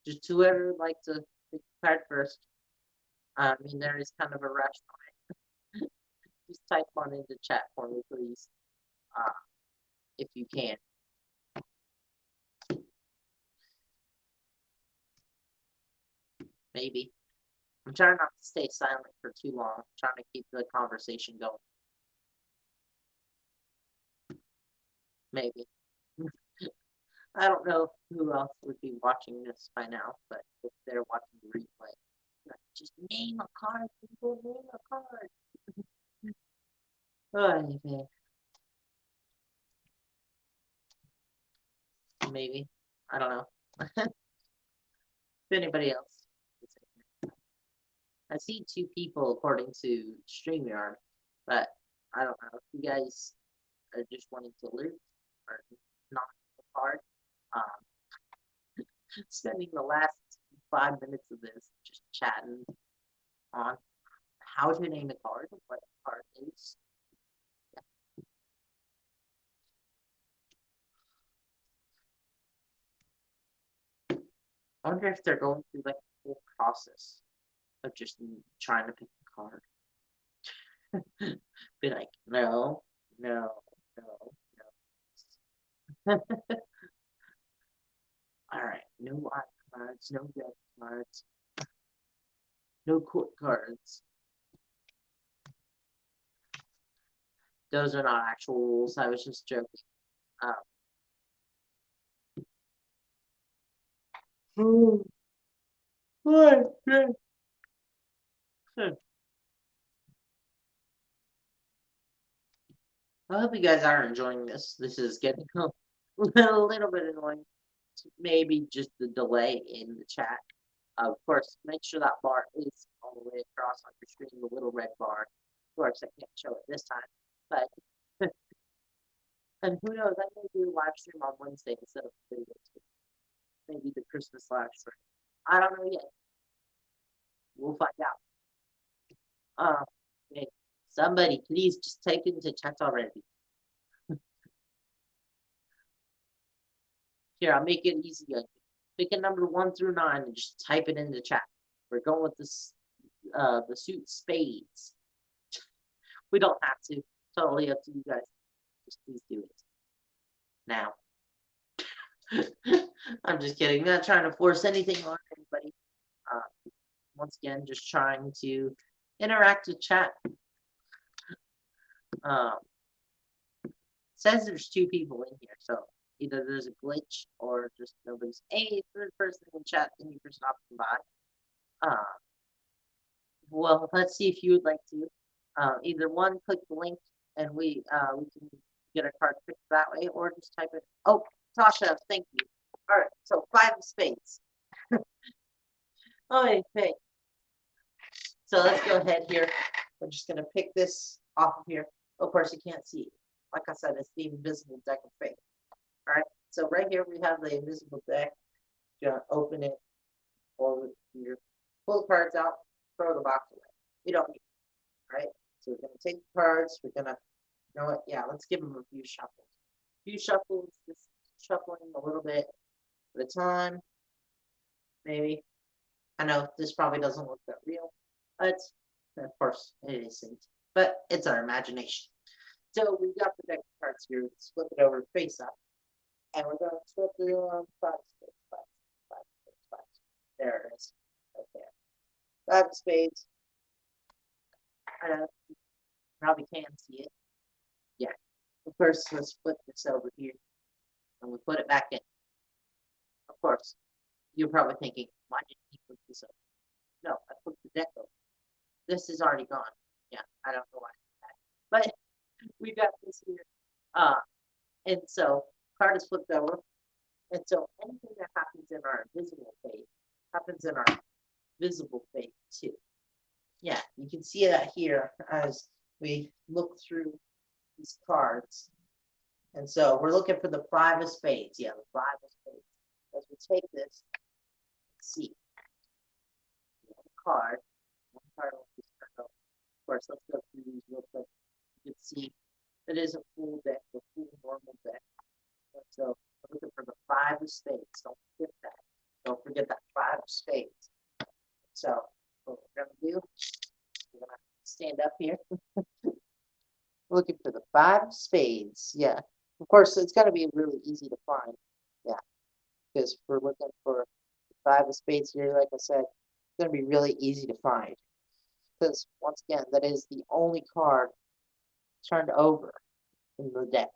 Just whoever would like to pick the card first. I mean, there is kind of a rush on it. Just type one into chat for me, please, if you can. Maybe. I'm trying not to stay silent for too long. I'm trying to keep the conversation going. Maybe. I don't know who else would be watching this by now, but if they're watching the replay, just name a card, people, name a card. Oh, maybe. I don't know. If anybody else. I see 2 people according to StreamYard, but I don't know if you guys are just wanting to loot or not the card. Spending the last 5 minutes of this just chatting on how to name a card, what a card is. I wonder if they're going through like the whole process of just trying to pick a card. Be like, no. Alright, no wild cards, no death cards, no court cards. Those are not actual rules, I was just joking. I hope you guys are enjoying this. This is getting a little bit annoying. Maybe just the delay in the chat. Of course, make sure that bar is all the way across on your screen, the little red bar. Of course, I can't show it this time, but and who knows, I may do a live stream on Wednesday instead of video. Maybe the Christmas live stream. I don't know yet. We'll find out. Okay. Somebody, please just take it into chat already. Here, I'll make it easy. Pick a number 1 through 9 and just type it in the chat. We're going with this, the suit spades. We don't have to. Totally up to you guys. Just please do it now. I'm just kidding. Not trying to force anything on anybody. Once again, just trying to interact with chat. Says there's 2 people in here, so either there's a glitch or just nobody's a third person in chat. Thank you for stopping by. Well, let's see if you would like to. Either one, click the link and we can get a card picked that way, or just type it. Oh, Tasha, thank you. All right, so 5 of spades. Oh, hey. So let's go ahead here. We're just gonna pick this off of here. Of course, you can't see it. Like I said, it's the invisible deck of fate. All right, so right here we have the invisible deck. Gonna open it, fold it here, pull the cards out, throw the box away. We don't need it, right? So we're gonna take the cards. We're gonna, you know what? Yeah, let's give them a few shuffles. Just shuffling a little bit at a time. Maybe. I know this probably doesn't look that real, but of course it isn't. But it's our imagination. So we got the deck of cards here. Let's flip it over face up, and we're gonna flip it on 5 spades, 5 spades, 5 spades. There it is. Right there. 5 spades. I know you probably can see it. Yeah. First, let's flip this over here, and we put it back in. Of course, you're probably thinking, why didn't he flip this over? No, I flipped the deck over. This is already gone. Yeah, I don't know why. But we got this here. And so card is flipped over. And so anything that happens in our invisible phase happens in our visible phase too. Yeah, you can see that here as we look through these cards. And so we're looking for the 5 of spades. Yeah, the 5 of spades. As we take this, let's see. One card. One card. Of course, let's go through these real quick. You can see it is a full deck, a full normal deck. And so we're looking for the 5 of spades. Don't forget that. Don't forget that 5 of spades. So what we're gonna do, we're gonna stand up here. Looking for the 5 of spades. Yeah. Of course, it's gonna be really easy to find. Yeah. Because we're looking for the 5 of spades here, like I said, it's gonna be really easy to find. Because once again, that is the only card turned over in the deck.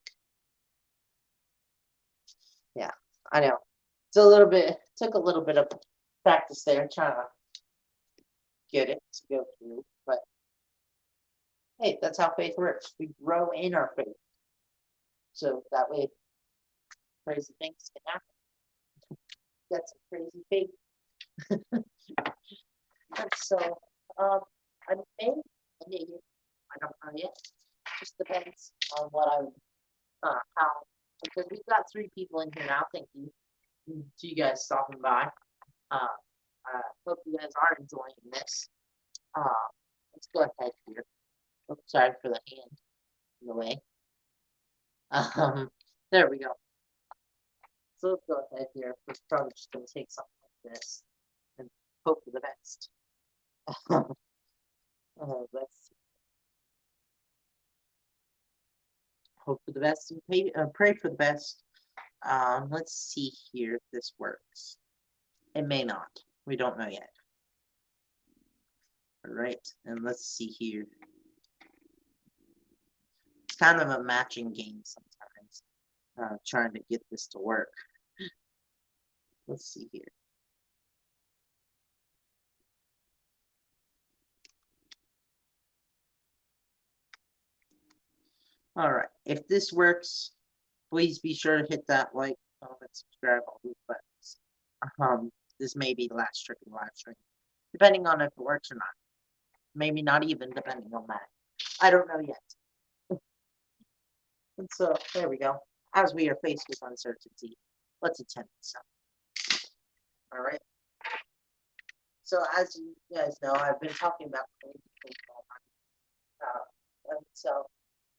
Yeah, I know. Took a little bit of practice there trying to get it to go through, but hey, that's how faith works. We grow in our faith. So that way crazy things can happen. That's a crazy faith. And so I may, I don't know yet. Just depends on what how, because we've got 3 people in here now. Thank you to you guys stopping by. Hope you guys are enjoying this. Let's go ahead here. Oops, sorry for the hand in the way. There we go. So let's go ahead here. We're probably just gonna take something like this and hope for the best. Let's see. Hope for the best and pray for the best. Let's see here if this works. It may not. We don't know yet. All right, and let's see here. It's kind of a matching game sometimes, trying to get this to work. Let's see here. All right, if this works, please be sure to hit that like, comment, subscribe, all those buttons. This may be the last trick of the live stream, depending on if it works or not. Maybe not even depending on that. I don't know yet. And so there we go. As we are faced with uncertainty, let's attempt some. All right. So as you guys know, I've been talking about crazy things all night. And so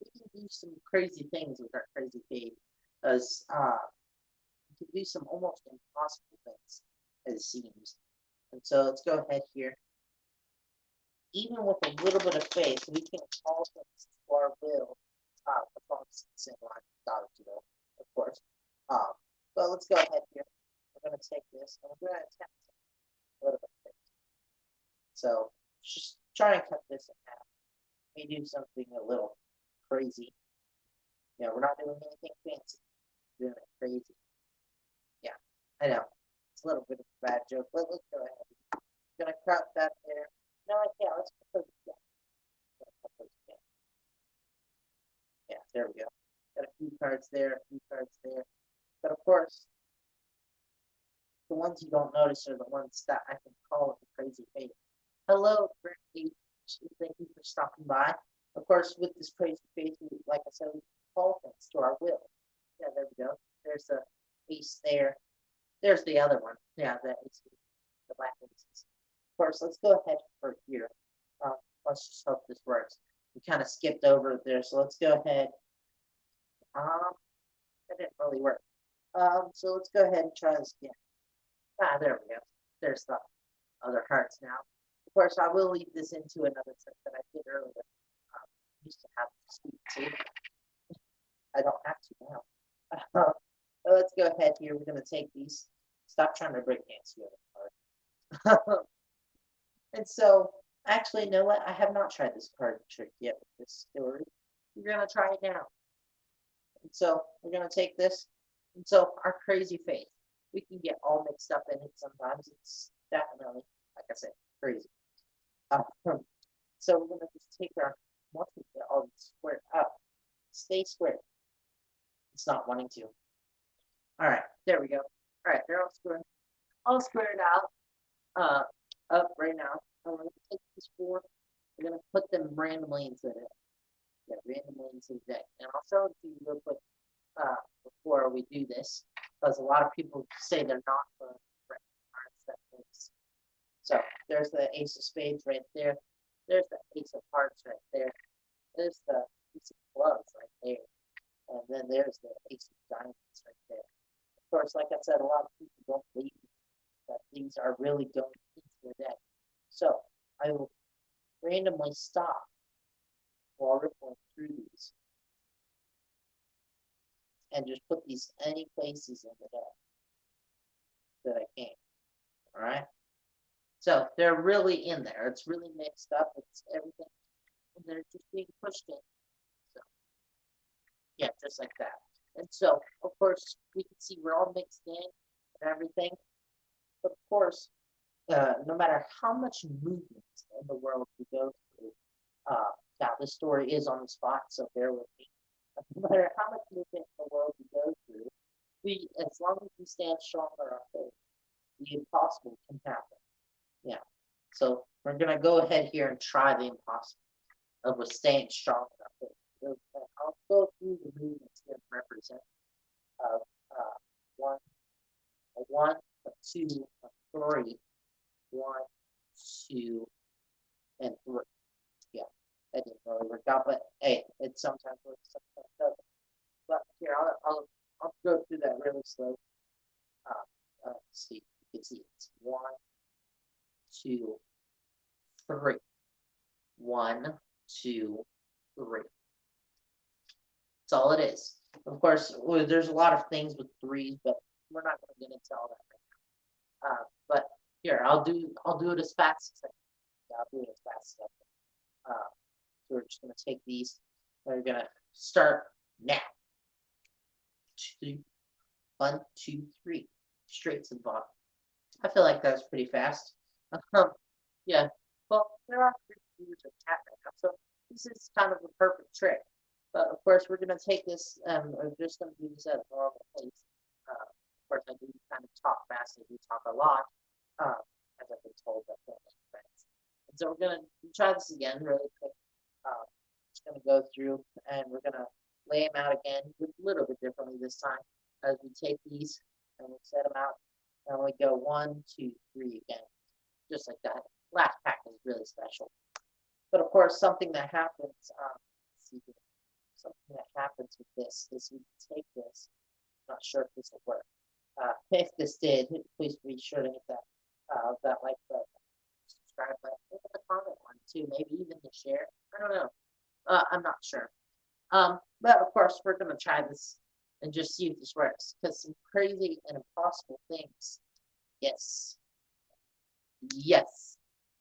we can do some crazy things with our crazy faith, as can do some almost impossible things, as it seems. And so let's go ahead here. Even with a little bit of faith, we can call things to our will. As long as it's in line with God's will, of course. But let's go ahead here. We're going to take this and we're going to attempt a little bit of faith. So just try and cut this in half. We do something a little crazy. Yeah, we're not doing anything fancy. We're doing it crazy. Yeah, I know. It's a little bit of a bad joke, but let's go ahead. I'm gonna cut that there. No, yeah, let's put those again. Yeah, there we go. Got a few cards there, a few cards there. But of course, the ones you don't notice are the ones that I can call the crazy face. Hello, Brittany. Thank you for stopping by. Of course, with this crazy face, like I said, we call things to our will. Yeah, there we go. There's the ace there. There's the other one. Yeah, the ace, the black aces. Of course, let's go ahead for here. Let's just hope this works. We kind of skipped over there, so let's go ahead. That didn't really work. So let's go ahead and try this again. There we go. There's the other hearts now. Of course, I will leave this into another trick that I did earlier. Used to have to speak to. I don't have to now. Let's go ahead here. We're going to take these. Stop trying to break dance the other card. And so, actually, you know what? I have not tried this card trick yet with this story. We're going to try it now. And so, we're going to take this. And so, our crazy faith. We can get all mixed up in it sometimes. It's definitely, like I said, crazy. So, we're going to just take our, once we get all squared up, stay squared. It's not wanting to. All right, there we go. All right, they're all squared out, up right now. I'm going to take these four. We're going to put them randomly into the deck. Yeah, randomly into the deck. And I'll show it to you real quick before we do this, because a lot of people say they're not going to cards that makes. So there's the ace of spades right there. There's the ace of hearts right there. There's the ace of clubs right there. And then there's the ace of diamonds right there. Of course, like I said, a lot of people don't believe that these are really going into the deck. So I will randomly stop while rippling through these and just put these any places in the deck that I can. All right. So they're really in there. It's really mixed up. It's everything. And they're just being pushed in. So yeah, just like that. And so, of course, we can see we're all mixed in and everything. But of course, no matter how much movement in the world we go through, now this story is on the spot, so bear with me. No matter how much movement in the world we go through, as long as we stand strong on our faith, the impossible can happen. Yeah. So we're gonna go ahead here and try the impossible of staying strong in our faith. I'll go through the movements that represent one, a one, a two, a three, 1, 2, and 3. Yeah, that didn't really work out, but hey, it sometimes works, sometimes doesn't. But here, I'll go through that really slow. See, you can see it's 1, 2, 3. 1, 2, 3. That's all it is. Of course, there's a lot of things with threes, but we're not going to get into all that right now. But here, I'll do it as fast as I can. I'll do it as fast as I can. So we're just going to take these. We're going to start now. 1, 2, 3. Straight to the bottom. I feel like that's pretty fast. Yeah. Well, there are 3 fingers of cat right now, so this is kind of a perfect trick. But of course, we're going to take this. We're just going to do this at a normal pace. Of course, I do kind of talk fast. I do talk a lot, as I've been told by friends. And so we're going to try this again really quick. Just going to go through and we're going to lay them out again a little bit differently this time as we take these and we set them out and we go 1, 2, 3 again, just like that. Last pack is really special. But of course, something that happens, something that happens with this is we take this. I'm not sure if this will work. If this did, please be sure to hit that like button, subscribe button, hit the comment one too, maybe even the share. I don't know. I'm not sure. But of course, we're gonna try this and just see if this works, because some crazy and impossible things, yes, yes,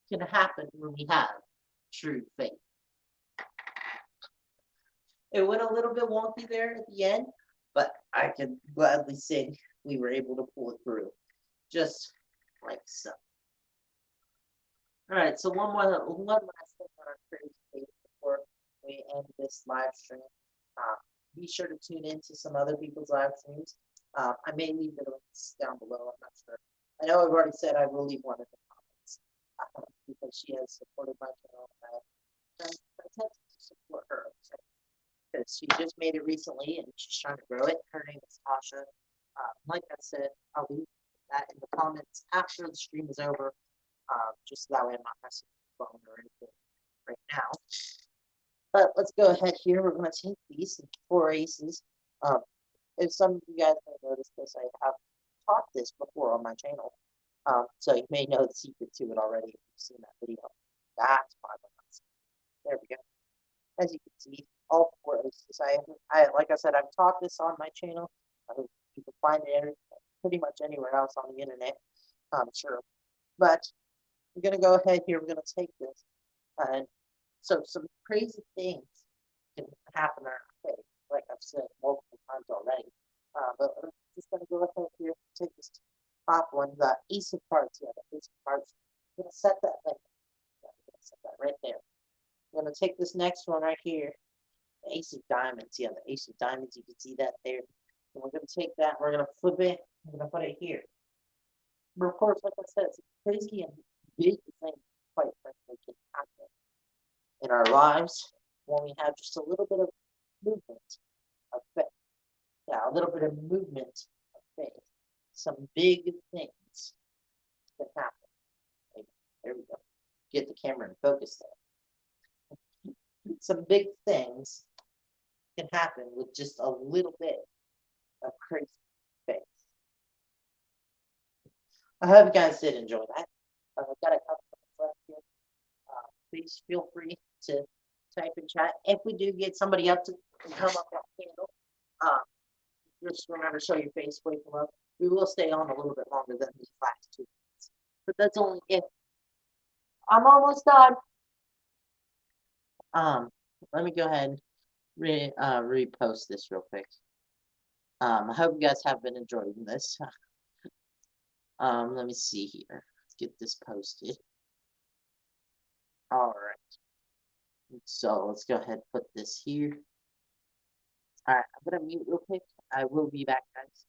can happen when we have true faith. It went a little bit wonky there at the end, but I can gladly say we were able to pull it through, just like so. All right, so one last thing on our crazy faith before we end this live stream. Be sure to tune into some other people's live streams. I may leave the links down below. I'm not sure. I know I've already said I will leave one in the comments because she has supported my channel. And I tend to support her because she just made it recently and she's trying to grow it. Her name is Tasha. Like I said, I'll leave that in the comments after the stream is over. Just that way I'm not messing with the phone or anything right now. But let's go ahead here. We're going to take these 4 aces. If some of you guys may notice this, I have taught this before on my channel. So you may know the secret to it already if you've seen that video. That's why there we go. As you can see, all 4 aces. Like I said, I've taught this on my channel. You can find it pretty much anywhere else on the internet, I'm sure. But we're going to go ahead here. We're going to take this. And so some crazy things can happen in our faith, like I've said multiple times already. But I'm just going to go ahead here and take this top one, the ace of hearts. Yeah, the ace of hearts. I'm going to set that there. Yeah, I'm going to set that right there. I'm going to take this next one right here, the ace of diamonds. Yeah, the ace of diamonds. You can see that there. And we're going to take that. We're going to flip it. I'm going to put it here. But of course, like I said, it's crazy and big thing, quite frankly, can happen in our lives when we have just a little bit of movement of faith. Yeah, a little bit of movement of faith. Some big things can happen. There we go. Get the camera in focus there. Some big things can happen with just a little bit of crazy faith. I hope you guys did enjoy that. I've got a couple minutes left here. Please feel free to type in chat. If we do get somebody up to come up that panel, just remember to show your face, wait for love. We will stay on a little bit longer than these last 2 minutes, but that's only if I'm almost done. Let me go ahead and repost this real quick. I hope you guys have been enjoying this. Let me see here. Let's get this posted. All right. So let's go ahead and put this here. All right, I'm gonna mute real quick. I will be back, guys.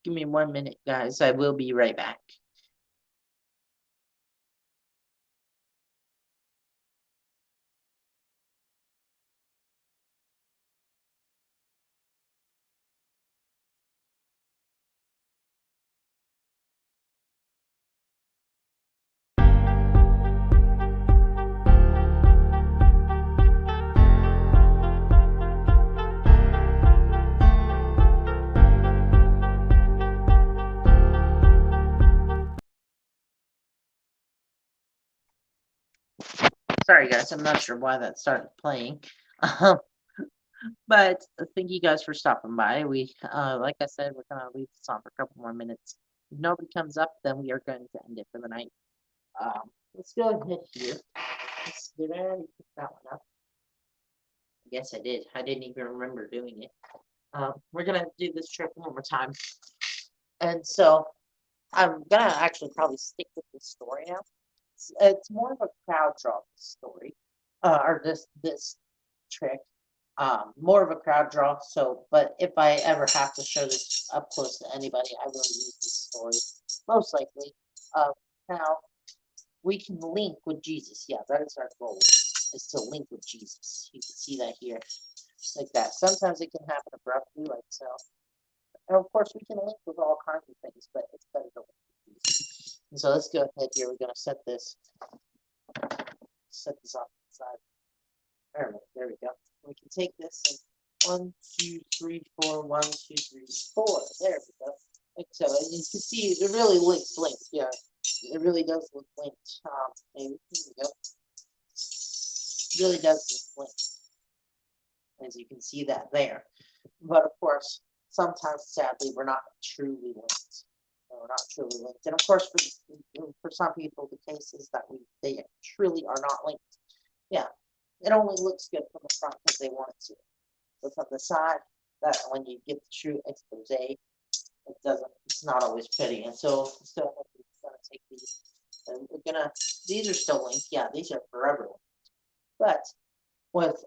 Give me 1 minute, guys. I will be right back. Sorry, guys. I'm not sure why that started playing. But thank you guys for stopping by. Like I said, we're gonna leave this on for a couple more minutes. If nobody comes up, then we are going to end it for the night. Let's go ahead here. Did I already pick that one up? I guess I did. I didn't even remember doing it. We're gonna do this trick one more time. And so I'm gonna actually probably stick with this story now. It's more of a crowd draw story, or this trick. More of a crowd draw. So, but if I ever have to show this up close to anybody, I will use this story most likely. Now we can link with Jesus. Yeah, that is our goal, is to link with Jesus. You can see that here, like that. Sometimes it can happen abruptly, like so. And of course, we can link with all kinds of things, but it's better to link with Jesus. And so let's go ahead here. We're going to set this off to the side. There we go. We can take this and 1, 2, 3, 4, 1, 2, 3, 4. There we go. Like so, and you can see it really looks linked. Yeah, it really does look linked. Maybe here we go. It really does look linked, as you can see that there. But of course, sometimes sadly we're not truly linked. We're not truly linked, and of course, for some people, the case is that they truly are not linked. Yeah, it only looks good from the front because they want it to. But from the side, that when you get the true expose, it doesn't. It's not always pretty. And so, we're gonna take these, and These are still linked. Yeah, these are forever linked. But with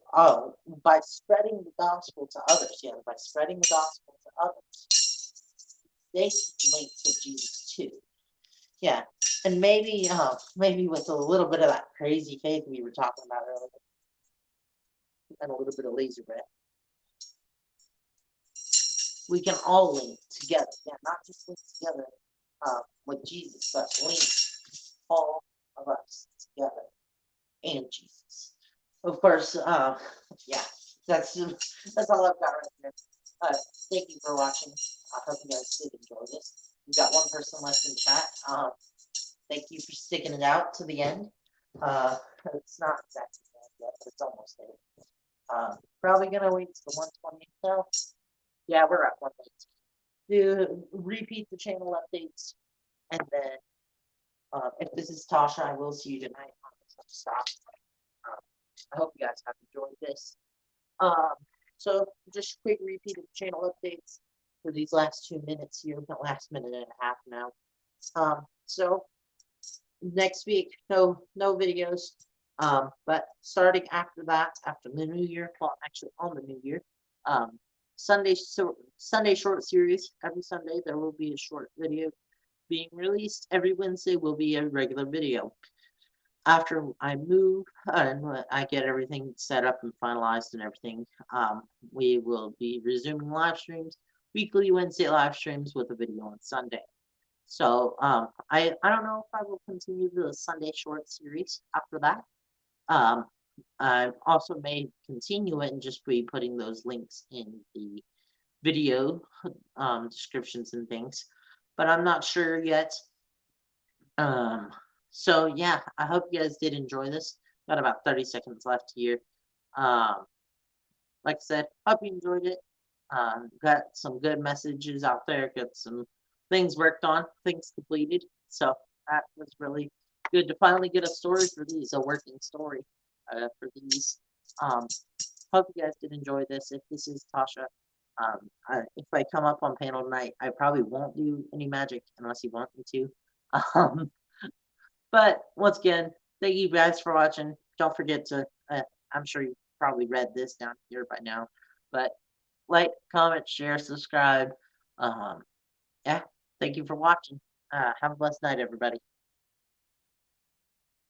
by spreading the gospel to others, yeah, by spreading the gospel to others, they can link to Jesus too. Yeah, and maybe with a little bit of that crazy faith we were talking about earlier, and a little bit of laser breath, we can all link together. Yeah, not just link together with Jesus, but link all of us together and Jesus. Of course, yeah, that's all I've got right here. Thank you for watching. I hope you guys did enjoy this. We got one person left in chat. Thank you for sticking it out to the end. It's not exactly the end yet, but it's almost there. Probably gonna wait to the 120 now. Yeah, we're at 119. To repeat the channel updates, and then if this is Tasha, I will see you tonight on the stop. I hope you guys have enjoyed this. So just quick repeat of the channel updates for these last 2 minutes here, the last minute and a half now. So next week, no videos. But starting after that, after the new year, well, actually on the new year, Sunday short series. Every Sunday there will be a short video being released. Every Wednesday will be a regular video. After I move and I get everything set up and finalized and everything, we will be resuming live streams, weekly Wednesday live streams with a video on Sunday. So I don't know if I will continue the Sunday short series after that. I also may continue it and just be putting those links in the video descriptions and things, but I'm not sure yet. So yeah, I hope you guys did enjoy this. Got about 30 seconds left here. Like I said, hope you enjoyed it. Got some good messages out there, got some things worked on, things completed. So that was really good to finally get a story for these, a working story for these. Hope you guys did enjoy this. If this is Tasha, if I come up on panel tonight, I probably won't do any magic unless you want me to. But once again, thank you guys for watching. Don't forget to, I'm sure you probably read this down here by now, but like, comment, share, subscribe. Yeah, thank you for watching. Have a blessed night, everybody.